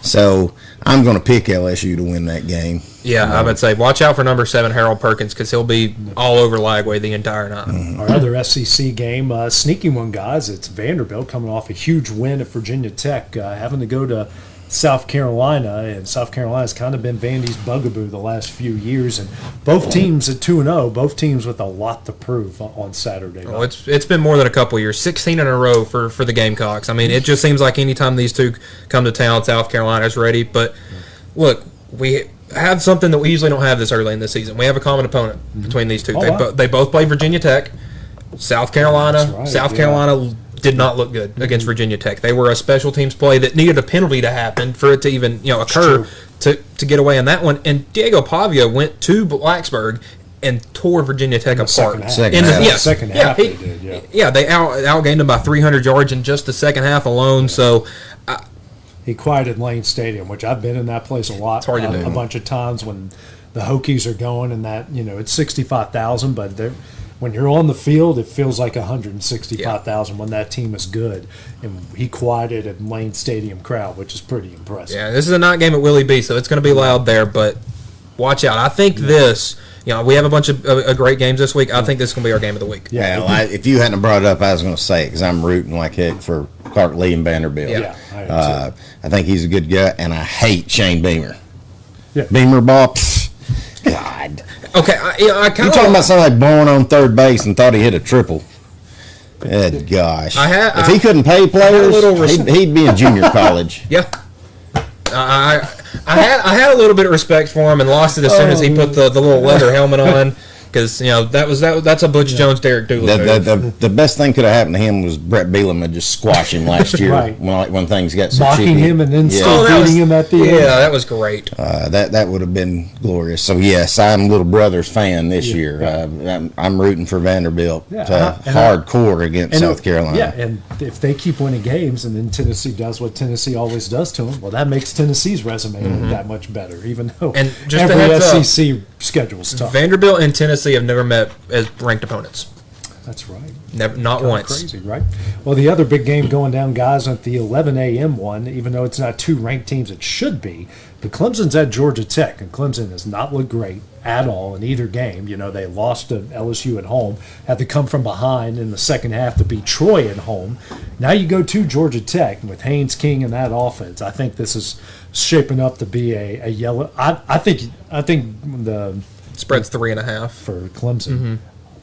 So I'm going to pick LSU to win that game. Yeah, I would say watch out for number 7, Harold Perkins, because he'll be all over Lagway the entire night. Our other SEC game, sneaky one, guys. It's Vanderbilt coming off a huge win at Virginia Tech, having to go to South Carolina, and South Carolina's kind of been Vandy's bugaboo the last few years, and both teams at 2-0, both teams with a lot to prove on Saturday night. Oh, it's been more than a couple of years, 16 in a row for the Gamecocks. I mean, it just seems like anytime these two come to town, South Carolina's ready. But look, we have something that we usually don't have this early in the season. We have a common opponent between these two. They both play Virginia Tech. South Carolina. Carolina did not look good against Virginia Tech. They were a special teams play that needed a penalty to happen for it to even occur to get away in that one. And Diego Pavia went to Blacksburg and tore Virginia Tech apart. Second half they did. Yeah, they outgained them by 300 yards in just the second half alone. So he quieted Lane Stadium, which I've been in that place a lot. It's hard to do. A bunch of times when the Hokies are going, and that it's 65,000, but when you're on the field, it feels like 165,000 when that team is good. And he quieted a Lane Stadium crowd, which is pretty impressive. Yeah, this is a night game at Willie B, so it's going to be loud there, but watch out. I think this, we have a bunch of great games this week. I think this is going to be our game of the week. Yeah, if you hadn't brought it up, I was going to say it because I'm rooting like heck for Clark Lee and Vanderbilt. Yeah, I think he's a good guy, and I hate Shane Beamer. Yeah. Beamer ball, God. Okay, I kind of... You talking about somebody born on third base and thought he hit a triple. Good gosh. If he couldn't pay players, he'd be in junior college. Yeah. I had a little bit of respect for him and lost it as soon as he put the little leather helmet on. because that's a Butch Jones, Derek Dooley move. The best thing could have happened to him was Brett Bielema just squash him last year Right. when things got so Mocking chippy. him and then Yeah. still beating him at the end. Yeah, that was great. That would have been glorious. So yes, I'm little brother's fan this year. I'm rooting for Vanderbilt hardcore against South Carolina. Yeah, and if they keep winning games, and then Tennessee does what Tennessee always does to them, well, that makes Tennessee's resume that much better. Even though And just a every heads up, SEC schedule is tough. Vanderbilt and Tennessee have never met as ranked opponents. That's right. Never, not Kinda once. Crazy, right? Well, the other big game going down, guys, at the 11 a.m. one, even though it's not two ranked teams, it should be. But Clemson's at Georgia Tech, and Clemson has not looked great at all in either game. They lost to LSU at home, had to come from behind in the second half to beat Troy at home. Now you go to Georgia Tech with Haynes King in that offense. I think this is shaping up to be a yellow. I think the Spread's 3.5 for Clemson.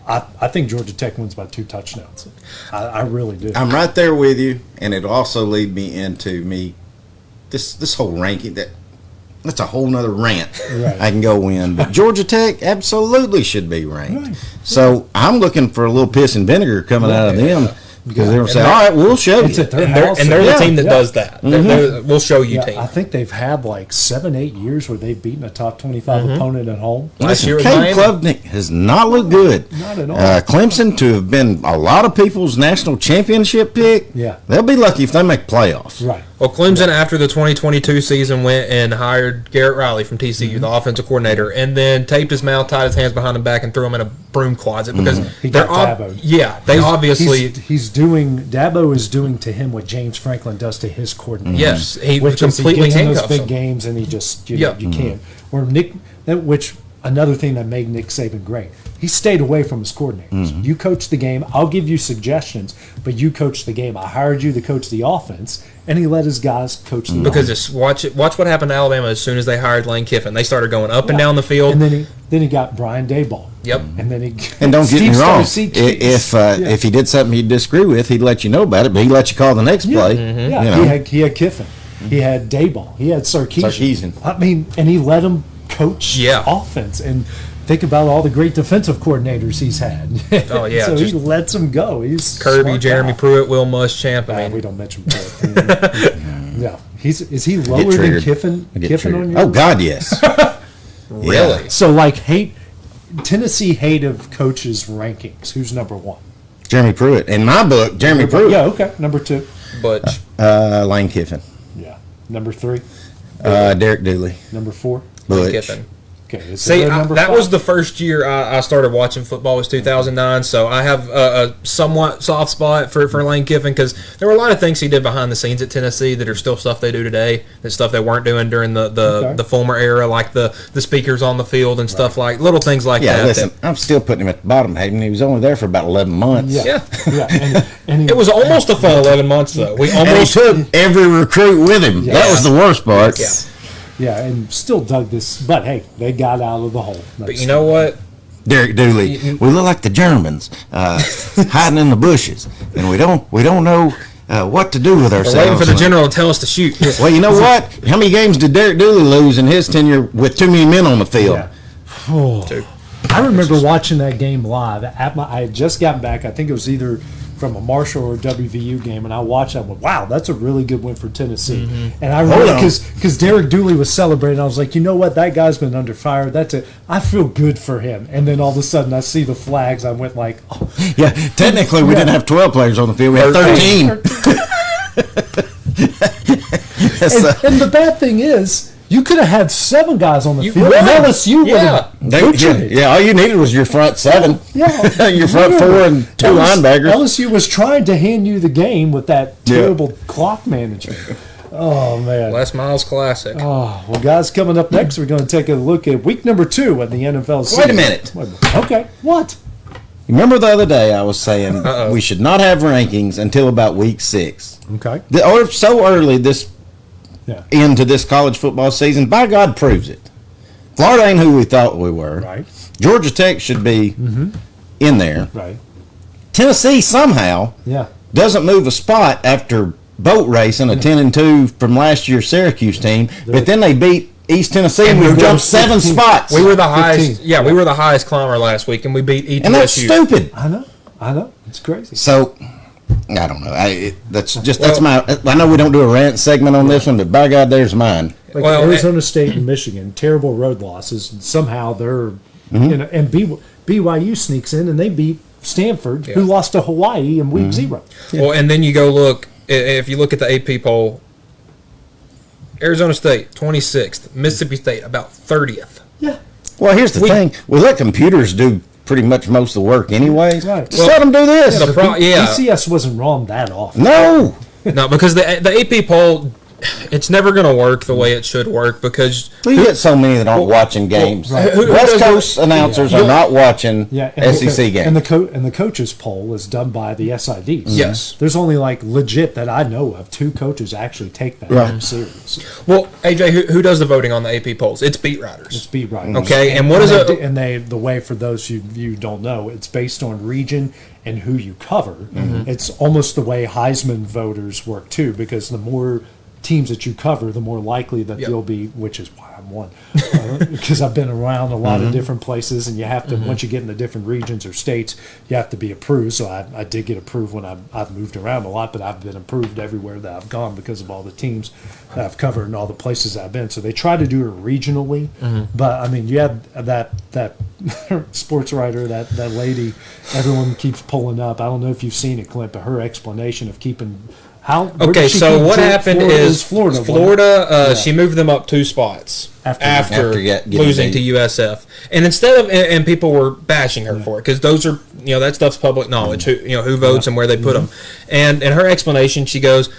I think Georgia Tech wins by 2 touchdowns. I really do. I'm right there with you, and it'll also lead me into this whole ranking that's a whole nother rant Right. I can go in. But Georgia Tech absolutely should be ranked. Right. So I'm looking for a little piss and vinegar coming out of them because they're going to say, all right, we'll show you. It's at their And house. they're the team that Yeah. does that. We'll show you team. I think they've had like 7-8 years where they've beaten a top 25 opponent at home. Last year Listen, was Cade Miami. Klubnik has not looked good. Not at all. Clemson to have been a lot of people's national championship pick. Yeah. They'll be lucky if they make playoffs. Right. Well, Clemson, after the 2022 season, went and hired Garrett Riley from TCU, the offensive coordinator, and then taped his mouth, tied his hands behind his back, and threw him in a broom closet because He they're got Dabo. they obviously Dabo is doing to him what James Franklin does to his coordinator. yes, he Which is completely he gets in those handcuffs big him. games and he just you Yep. can't. Where which another thing that made Nick Saban great. He stayed away from his coordinators. You coach the game. I'll give you suggestions, but you coach the game. I hired you to coach the offense, and he let his guys coach the Because offense. watch what happened to Alabama as soon as they hired Lane Kiffin. They started going up and down the field. And then he got Brian Daboll. Yep. And then And don't get me wrong, Steve if he did something you disagree with, he'd let you know about it, but he'd let you call the next play. Yeah, You know. he had Kiffin, he had Daboll, he had Sarkisian. Sarkisian. I mean, and he let him coach Yeah. offense. And think about all the great defensive coordinators he's had. Oh, yeah, so he just lets him go. He's a Kirby, smart Jeremy guy. Pruitt, Will Muschamp. I We mean, don't mention Pruitt. Yeah, is he lower than triggered. Kiffin? I get Kiffin triggered. on your Oh God, yes. really? So like Tennessee hate of coaches rankings. Who's number 1? Jeremy Pruitt. In my book, Jeremy Pruitt. Yeah, okay. Number 2. Butch. Lane Kiffin. Yeah. Number 3. Derek Dooley. Number 4. Butch. Kiffin. Okay. Is See, there a number that 5? was the first year I started watching football, was 2009, so I have a somewhat soft spot for Lane Kiffin because there were a lot of things he did behind the scenes at Tennessee that are still stuff they do today, and stuff they weren't doing during the former era, like the speakers on the field and stuff like little things like Yeah, that. listen, I'm still putting him at the bottom. Hayden, he was only there for about 11 months. Yeah. And he, It was almost a full 11 months, though. We And he almost took every recruit with him. That was the worst part. Yeah. Yeah, and still dug this. But hey, they got out of the hole. But you know what? Derek Dooley, we look like the Germans hiding in the bushes, and we don't know what to do with We're ourselves. waiting for the general to tell us to shoot. Well, you know what? How many games did Derek Dooley lose in his tenure with too many men on the field? Yeah. Two. I remember watching that game live. I had just gotten back. I think it was either from a Marshall or WVU game, and I watched that. I went, wow, that's a really good win for Tennessee. And I remember because Derek Dooley was celebrating. I was like, you know what? That guy's been under fire. That's it. I feel good for him. And then all of a sudden, I see the flags. I went like, oh. Yeah, technically we didn't have 12 players on the field. We had 13. And the bad thing is, you could have had 7 guys on the field. would. And LSU would Yeah. have butchered it. Yeah, all you needed was your front 7. Yeah, your front 4 and 2 linebackers. LSU was trying to hand you the game with that terrible clock management. Oh man. Les Miles Classic. Oh well, guys, coming up next, we're going to take a look at week number 2 of the NFL season. Wait a minute. Okay, what? Remember the other day I was saying we should not have rankings until about week 6. Okay. Or so early this Yeah. into this college football season. By God proves it. Florida ain't who we thought we were. Right. Georgia Tech should be in there. Right. Tennessee somehow Yeah. doesn't move a spot after boat racing a 10-2 from last year's Syracuse team, but then they beat East Tennessee, and we jumped 7 spots. We were the highest. 15. Yeah, we were the highest climber last week, and we beat ETSU. And that's stupid. I know. It's crazy. So, I don't know. That's my. I know we don't do a rant segment on this one, but by God, there's mine. Like Arizona State and Michigan, terrible road losses. And somehow they're, and BYU sneaks in and they beat Stanford, who lost to Hawaii in week 0. Well, and then you go look. If you look at the AP poll, Arizona State 26th, Mississippi State about 30th. Yeah. Well, here's the thing. We let computers do pretty much most of the work anyways. Right. Just let them do this. BCS wasn't wrong that often. No. No, because the AP poll, it's never going to work the way it should work because you get so many that aren't watching games. West Coast announcers are not watching SEC games. And the coaches poll is done by the SIDs. Yes. There's only legit that I know of 2 coaches actually take that serious. Well, AJ, who does the voting on the AP polls? It's beat writers. It's beat writers. Okay, and what is it? And the way for those you don't know, it's based on region and who you cover. It's almost the way Heisman voters work too, because the more teams that you cover, the more likely that you'll be, which is why I'm one, because I've been around a lot of different places, and you have to, once you get into different regions or states, you have to be approved. So I did get approved when I've moved around a lot, but I've been approved everywhere that I've gone because of all the teams that I've covered and all the places I've been. So they try to do it regionally, but I mean, you have that sports writer, that lady, everyone keeps pulling up. I don't know if you've seen it, Clint, but her explanation of keeping so what happened is Florida she moved them up 2 spots after losing to USF, and instead of and people were bashing her for it because those are that stuff's public knowledge, who votes and where they put them, and in her explanation she goes,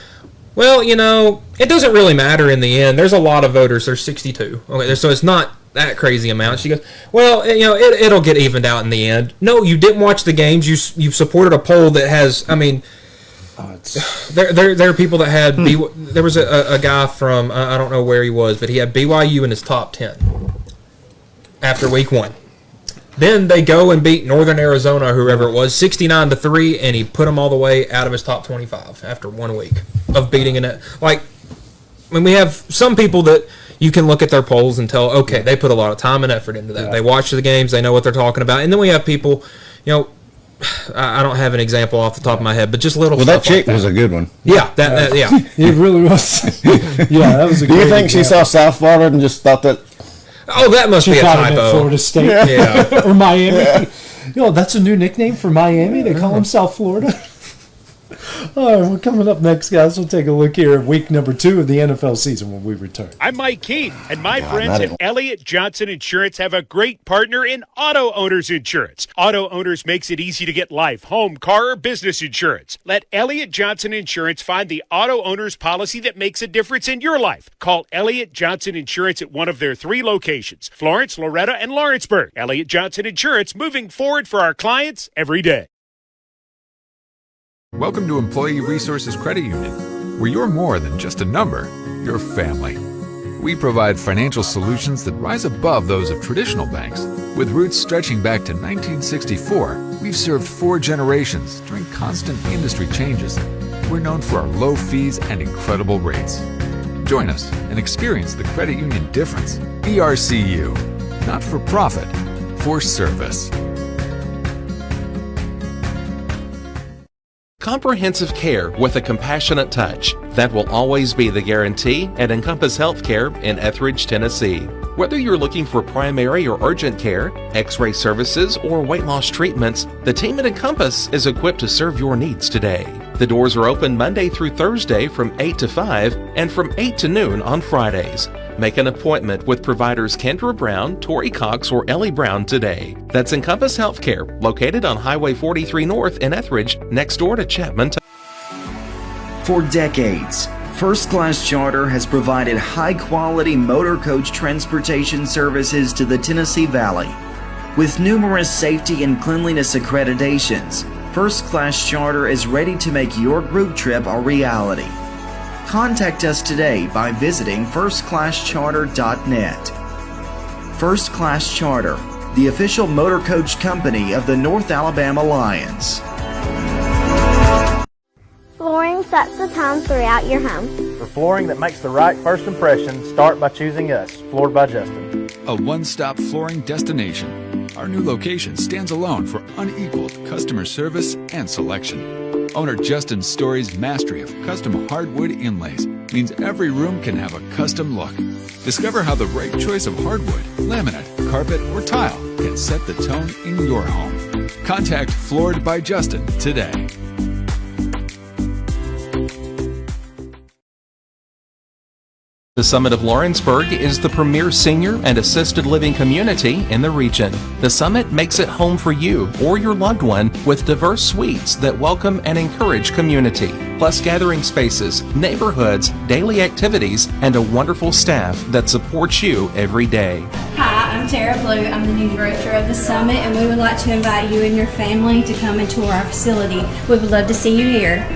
well, it doesn't really matter in the end. There's a lot of voters. There's 62. Okay, so it's not that crazy amount. She goes, well, it'll get evened out in the end. No, you didn't watch the games. You supported a poll that has, I mean. There are people that had there was a guy from I don't know where he was, but he had BYU in his top 10 after week 1. Then they go and beat Northern Arizona, whoever it was, 69-3, and he put them all the way out of his top 25 after 1 week of beating it. We have some people that you can look at their polls and tell, okay, they put a lot of time and effort into that. They watch the games, they know what they're talking about, and then we have people, I don't have an example off the top of my head, but just little stuff. Well, that chick was a good one. Yeah, yeah. It really was. Yeah, that was a good Do you think she saw South Florida and just thought that? Oh, that must be a typo. Florida State. Yeah. Or Miami. That's a new nickname for Miami. They call them South Florida. All right, well, coming up next, guys, we'll take a look here at week number 2 of the NFL season when we return. I'm Mike Keene, and my friends at Elliott Johnson Insurance have a great partner in Auto Owners Insurance. Auto Owners makes it easy to get life, home, car, or business insurance. Let Elliott Johnson Insurance find the Auto Owners policy that makes a difference in your life. Call Elliott Johnson Insurance at one of their 3 locations, Florence, Loretta, and Lawrenceburg. Elliott Johnson Insurance, moving forward for our clients every day. Welcome to Employee Resources Credit Union, where you're more than just a number, you're family. We provide financial solutions that rise above those of traditional banks. With roots stretching back to 1964, we've served 4 generations during constant industry changes. We're known for our low fees and incredible rates. Join us and experience the credit union difference. ERCU, not for profit, for service. Comprehensive care with a compassionate touch. That will always be the guarantee at Encompass Healthcare in Etheridge, Tennessee. Whether you're looking for primary or urgent care, x-ray services, or weight loss treatments, the team at Encompass is equipped to serve your needs today. The doors are open Monday through Thursday from 8 to 5 and from 8 to noon on Fridays. Make an appointment with providers Kendra Brown, Tori Cox, or Ellie Brown today. That's Encompass Healthcare, located on Highway 43 North in Etheridge, next door to Chapman. For decades, First Class Charter has provided high-quality motor coach transportation services to the Tennessee Valley. With numerous safety and cleanliness accreditations, First Class Charter is ready to make your group trip a reality. Contact us today by visiting firstclasscharter.net. First Class Charter, the official motor coach company of the North Alabama Lions. Flooring sets the tone throughout your home. For flooring that makes the right first impression, start by choosing us, Floored by Justin. A one-stop flooring destination. Our new location stands alone for unequaled customer service and selection. Owner Justin Story's mastery of custom hardwood inlays means every room can have a custom look. Discover how the right choice of hardwood, laminate, carpet, or tile can set the tone in your home. Contact Floored by Justin today. The Summit of Lawrenceburg is the premier senior and assisted living community in the region. The Summit makes it home for you or your loved one with diverse suites that welcome and encourage community, plus gathering spaces, neighborhoods, daily activities, and a wonderful staff that supports you every day. Hi, I'm Tara Blue. I'm the new director of the Summit, and we would like to invite you and your family to come and tour our facility. We would love to see you here.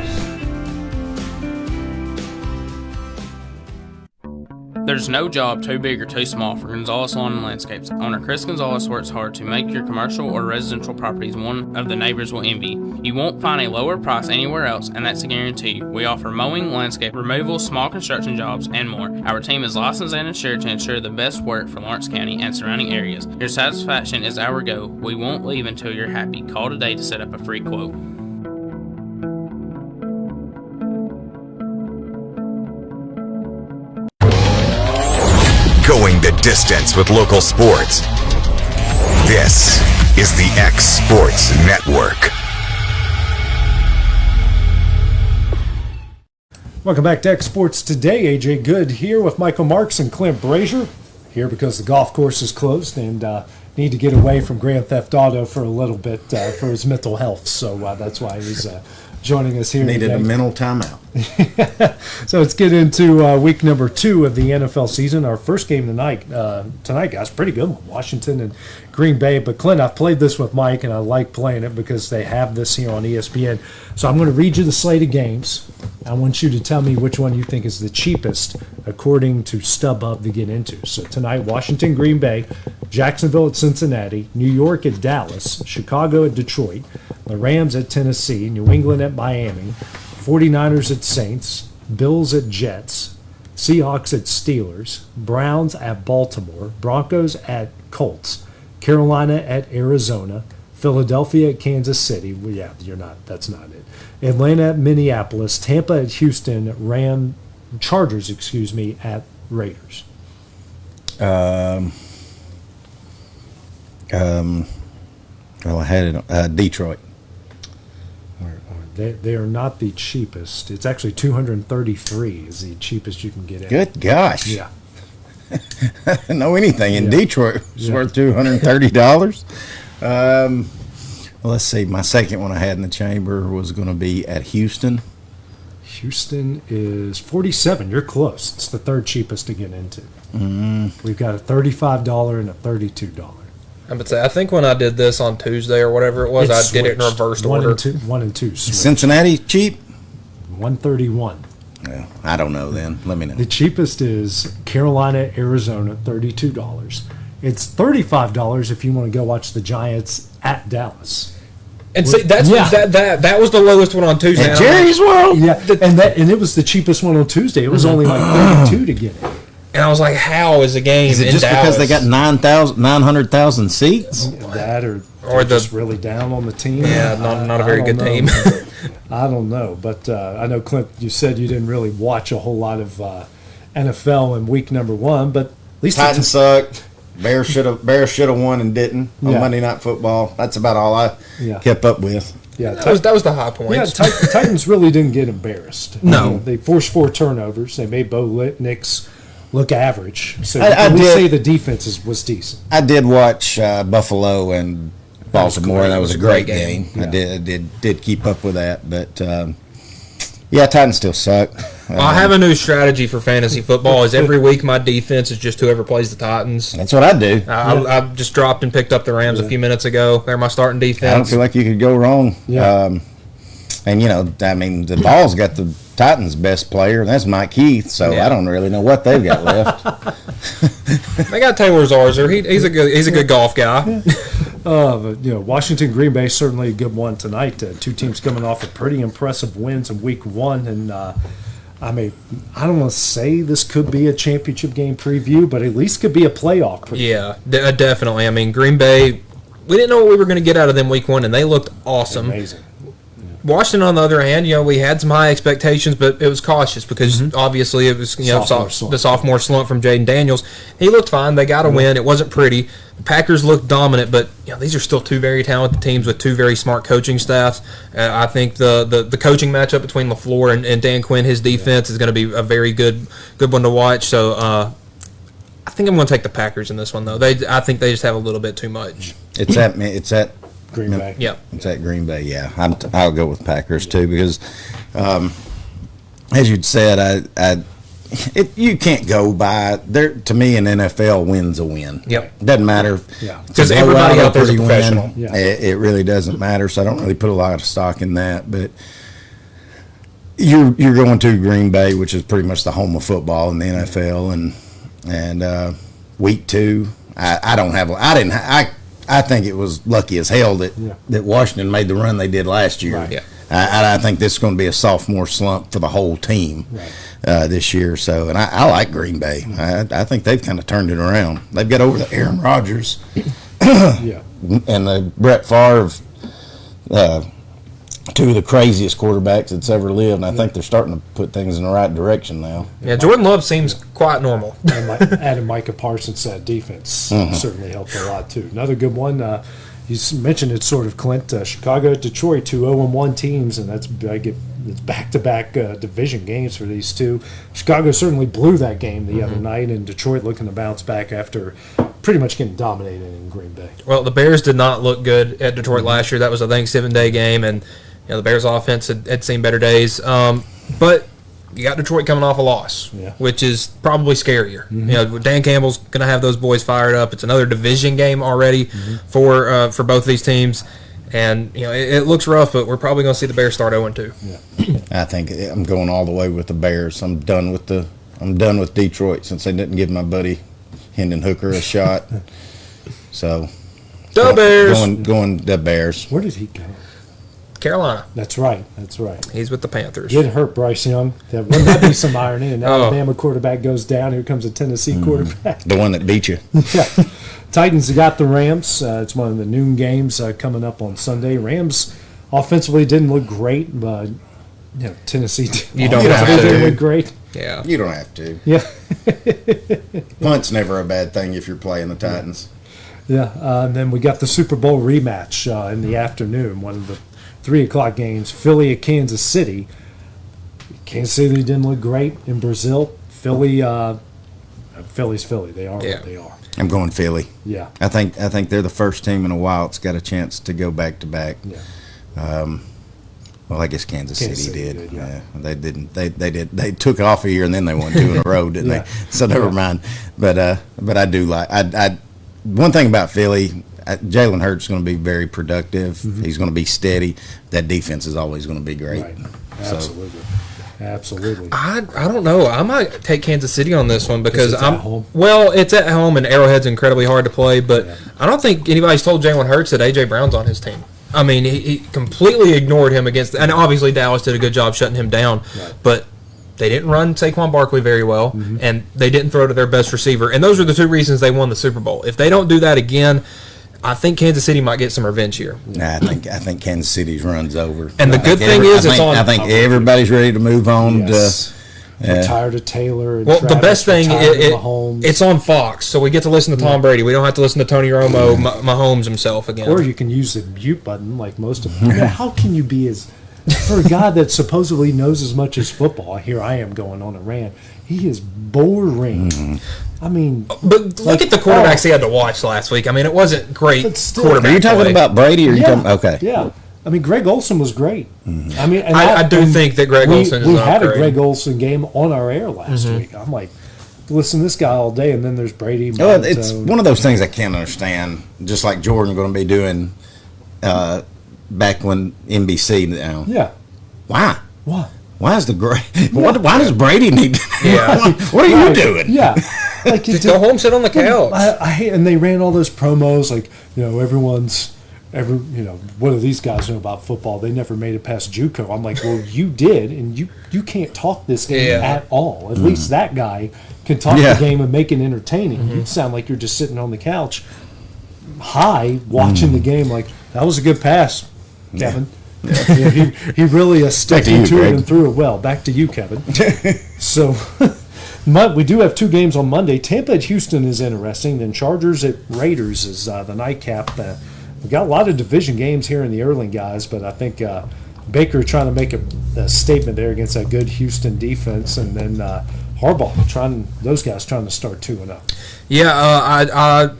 There's no job too big or too small for Gonzalez Lawn and Landscapes. Owner Chris Gonzalez works hard to make your commercial or residential properties one of the neighbors will envy. You won't find a lower price anywhere else, and that's a guarantee. We offer mowing, landscape removal, small construction jobs, and more. Our team is licensed and insured to ensure the best work for Lawrence County and surrounding areas. Your satisfaction is our goal. We won't leave until you're happy. Call today to set up a free quote. Going the distance with local sports. This is the X Sports Network. Welcome back to X Sports Today. AJ Good here with Michael Marks and Clint Brazier. Here because the golf course is closed and need to get away from Grand Theft Auto for a little bit for his mental health. So that's why he's joining us here Needed today. a mental timeout. So let's get into week number 2 of the NFL season. Our first game tonight, guys, pretty good one. Washington and Green Bay. But Clint, I've played this with Mike, and I like playing it because they have this here on ESPN. So I'm going to read you the slate of games. I want you to tell me which one you think is the cheapest according to StubHub to get into. So tonight, Washington, Green Bay, Jacksonville at Cincinnati, New York at Dallas, Chicago at Detroit, the Rams at Tennessee, New England at Miami, 49ers at Saints, Bills at Jets, Seahawks at Steelers, Browns at Baltimore, Broncos at Colts, Carolina at Arizona, Philadelphia at Kansas City. Well, yeah, that's not it. Atlanta at Minneapolis, Tampa at Houston, Chargers at Raiders. Well, I had it. Detroit. They are not the cheapest. It's actually $233 is the cheapest you can get in. Good gosh. Yeah. I didn't know anything in Detroit was worth $230. Well, let's see. My second one I had in the chamber was going to be at Houston. Houston is $47. You're close. It's the third cheapest to get into. We've got a $35 and a $32. I would say, I think when I did this on Tuesday or whatever it was, I did it in reversed order. 1 and 2. Switched. Cincinnati cheap? $131. Well, I don't know then. Let me know. The cheapest is Carolina, Arizona, $32. It's $35 if you want to go watch the Giants at Dallas. And see, that was the lowest one on Tuesday. At Jerry's World? Yeah, and it was the cheapest one on Tuesday. It was only like $32 to get in. And I was like, how is a game is it in just Dallas? Because they got 900,000 seats? That or just really down on the team? Yeah, not a very good team. I don't know. But I know, Clint, you said you didn't really watch a whole lot of NFL in week number 1. But at least Titans sucked. Bears should have won and didn't on Monday Night Football. That's about all I kept up with. Yeah, that was the high point. Yeah, Titans really didn't get embarrassed. No. They forced 4 turnovers. They made Bo Nix look average. So I would say the defense was decent. I did watch Buffalo and Baltimore. That was a great game. Yeah. I did keep up with that, but Titans still suck. Well, I have a new strategy for fantasy football. Is every week my defense is just whoever plays the Titans. That's what I do. I just dropped and picked up the Rams a few minutes ago. They're my starting defense. I don't feel like you could go wrong. Yeah. And the ball's got the Titans' best player, and that's Mike Keith. So I don't really know what they've got left. They got Taylor Zarzer. He's a good golf guy. Washington, Green Bay, certainly a good one tonight. Two teams coming off of pretty impressive wins in Week 1, and I don't want to say this could be a championship game preview, but at least could be a playoff preview. Yeah, definitely. I mean, Green Bay, we didn't know what we were going to get out of them Week 1, and they looked awesome. Amazing. Washington, on the other hand, we had some high expectations, but it was cautious because obviously it was the sophomore slump from Jaden Daniels. He looked fine. They got a win. It wasn't pretty. The Packers looked dominant, but these are still two very talented teams with two very smart coaching staffs. I think the coaching matchup between LaFleur and Dan Quinn, his defense, is going to be a very good one to watch. So I think I'm going to take the Packers in this one, though. I think they just have a little bit too much. It's at Green Bay. Yep. It's at Green Bay, yeah. I'll go with Packers, too, because, as you'd said, you can't go by there. To me, an NFL win's a win. Yep. Doesn't matter. Yeah. Because everybody out there's a professional. Yeah. It really doesn't matter, so I don't really put a lot of stock in that. But you're going to Green Bay, which is pretty much the home of football in the NFL, and Week 2, I think it was lucky as hell that Washington made the run they did last year. Right. Yeah. I think this is going to be a sophomore slump for the whole team this year. So, and I like Green Bay. I think they've kind of turned it around. They've got over the Aaron Rodgers and the Brett Favre, two of the craziest quarterbacks that's ever lived. And I think they're starting to put things in the right direction now. Yeah, Jordan Love seems quite normal. Adding Micah Parsons to that defense certainly helped a lot, too. Another good one, you mentioned it sort of, Clint, Chicago at Detroit, 2 0-1 teams, and it's back-to-back division games for these two. Chicago certainly blew that game the other night, and Detroit looking to bounce back after pretty much getting dominated in Green Bay. Well, the Bears did not look good at Detroit last year. That was a Thanksgiving Day game, and the Bears' offense had seen better days. But you got Detroit coming off a loss, which is probably scarier. Dan Campbell's going to have those boys fired up. It's another division game already for both of these teams, and it looks rough. But we're probably going to see the Bears start 0-2. I think I'm going all the way with the Bears. I'm done with Detroit since they didn't give my buddy Hendon Hooker a shot. So the Bears going the Bears. Where did he go? Carolina. That's right. He's with the Panthers. Did hurt Bryce Young. Wouldn't that be some irony? An Alabama quarterback goes down. Here comes a Tennessee quarterback. The one that beat you. Titans got the Rams. It's one of the noon games coming up on Sunday. Rams offensively didn't look great, but Tennessee didn't look great. Yeah. You don't have to. Yeah. Punt's never a bad thing if you're playing the Titans. Yeah. And then we got the Super Bowl rematch in the afternoon, one of the 3 o'clock games, Philly at Kansas City. Kansas City didn't look great in Brazil. Philly's Philly. They are what they are. I'm going Philly. Yeah. I think they're the first team in a while that's got a chance to go back to back. Yeah. Well, I guess Kansas City did. They didn't. They did. They took off a year and then they won 2 in a row, didn't they? So never mind. But I do like. One thing about Philly. Jalen Hurts is going to be very productive. He's going to be steady. That defense is always going to be great. Right. Absolutely. Absolutely. I don't know. I might take Kansas City on this one because it's at home. Well, it's at home and Arrowhead's incredibly hard to play, but I don't think anybody's told Jalen Hurts that A.J. Brown's on his team. I mean, he completely ignored him and obviously Dallas did a good job shutting him down, but they didn't run Saquon Barkley very well, and they didn't throw to their best receiver, and those are the 2 reasons they won the Super Bowl. If they don't do that again, I think Kansas City might get some revenge here. Nah, I think Kansas City's run's over. And the good thing is it's on. I think everybody's ready to move on. We're tired of Taylor. And well, Travis. The best thing it's on Fox, so we get to listen to Tom Brady. We don't have to listen to Tony Romo, Mahomes himself again. Or you can use the mute button like most of them. How can you be for a guy that supposedly knows as much as football? Here I am going on a rant. He is boring. I mean, but look at the quarterbacks he had to watch last week. I mean, it wasn't great quarterback. Are you talking about Brady or are you talking? Okay. Yeah. I mean, Greg Olsen was great. I mean, and I do think that Greg Olsen is we not had great. a Greg Olsen game on our air last week. I'm like, listen to this guy all day, and then there's Brady. Well, it's one of those things I can't understand. Just like Jordan going to be doing back when NBC now. Yeah. Why? What? Why is why does Brady need? Yeah. What are you doing? Yeah. Like, just go home, sit on the couch. And they ran all those promos like, what do these guys know about football? They never made it past JUCO. I'm like, well, you did, and you can't talk this game at all. At least that guy can talk the game and make it entertaining. You sound like you're just sitting on the couch, high, watching the game. Like, that was a good pass, Kevin. He really stepped into it and threw it well. Back to you, Kevin. So, we do have 2 games on Monday. Tampa at Houston is interesting. Then Chargers at Raiders is the nightcap. We've got a lot of division games here in the early, guys, but I think Baker trying to make a statement there against that good Houston defense, and then Harbaugh those guys trying to start 2-0. Yeah, I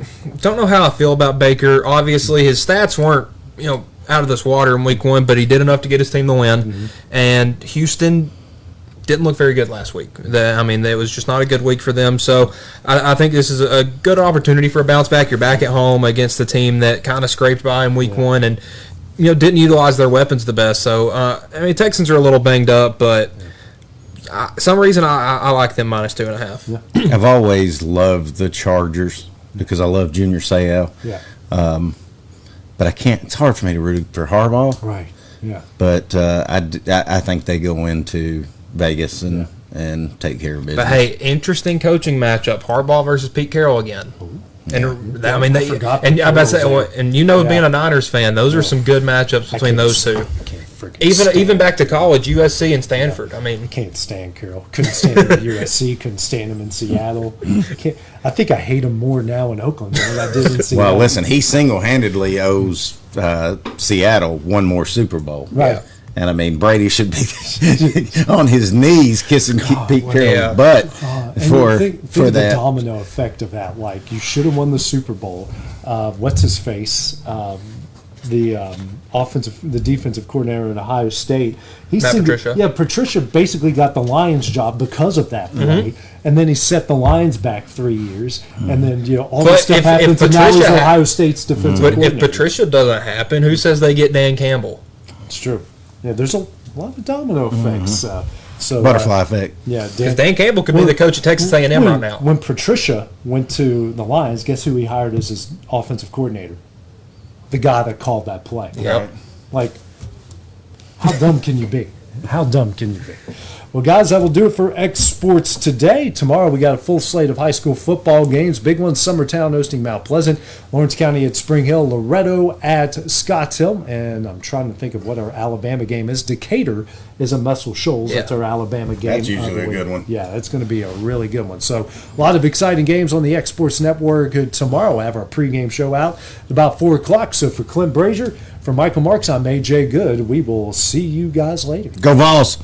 don't know how I feel about Baker. Obviously, his stats weren't out of this water in week 1, but he did enough to get his team to win. And Houston didn't look very good last week. It was just not a good week for them. So I think this is a good opportunity for a bounce back. You're back at home against the team that kind of scraped by in week 1 and didn't utilize their weapons the best. So Texans are a little banged up, but some reason I like them minus 2.5. I've always loved the Chargers because I love Junior Seau. Yeah. But I can't. It's hard for me to root for Harbaugh. Right. Yeah. But I think they go into Vegas and take care of business. But hey, interesting coaching matchup: Harbaugh versus Pete Carroll again. And being a Niners fan, those are some good matchups between those two. Even back to college, USC and Stanford. I can't stand Carroll. Couldn't stand him at USC. Couldn't stand him in Seattle. I think I hate him more now in Oakland than I did in Seattle. Well, listen, he single-handedly owes Seattle one more Super Bowl. Right. And Brady should be on his knees kissing Pete Carroll's butt for the that domino effect of that. Like, you should have won the Super Bowl. What's his face? The defensive coordinator at Ohio State. Patricia. Yeah, Patricia basically got the Lions job because of that play, and then he set the Lions back 3 years, and then all this stuff happens, and now he's Ohio State's defensive coordinator. If Patricia doesn't happen, who says they get Dan Campbell? It's true. Yeah, there's a lot of domino effects. Butterfly effect. Yeah, because Dan Campbell could be the coach of Texas A&M right now. When Patricia went to the Lions, guess who he hired as his offensive coordinator? The guy that called that play. Yep. Like, how dumb can you be? How dumb can you be? Well, guys, that will do it for X Sports today. Tomorrow we got a full slate of high school football games. Big one, Summertown hosting Mount Pleasant, Lawrence County at Spring Hill, Loretto at Scottsdale, and I'm trying to think of what our Alabama game is. Decatur is a Muscle Shoals. That's our Alabama game. That's usually a good one. Yeah, that's going to be a really good one. So a lot of exciting games on the X Sports Network. Tomorrow we'll have our pregame show out at about 4 o'clock. So for Clint Brazier, for Michael Marks, I'm AJ Good. We will see you guys later. Go Vols!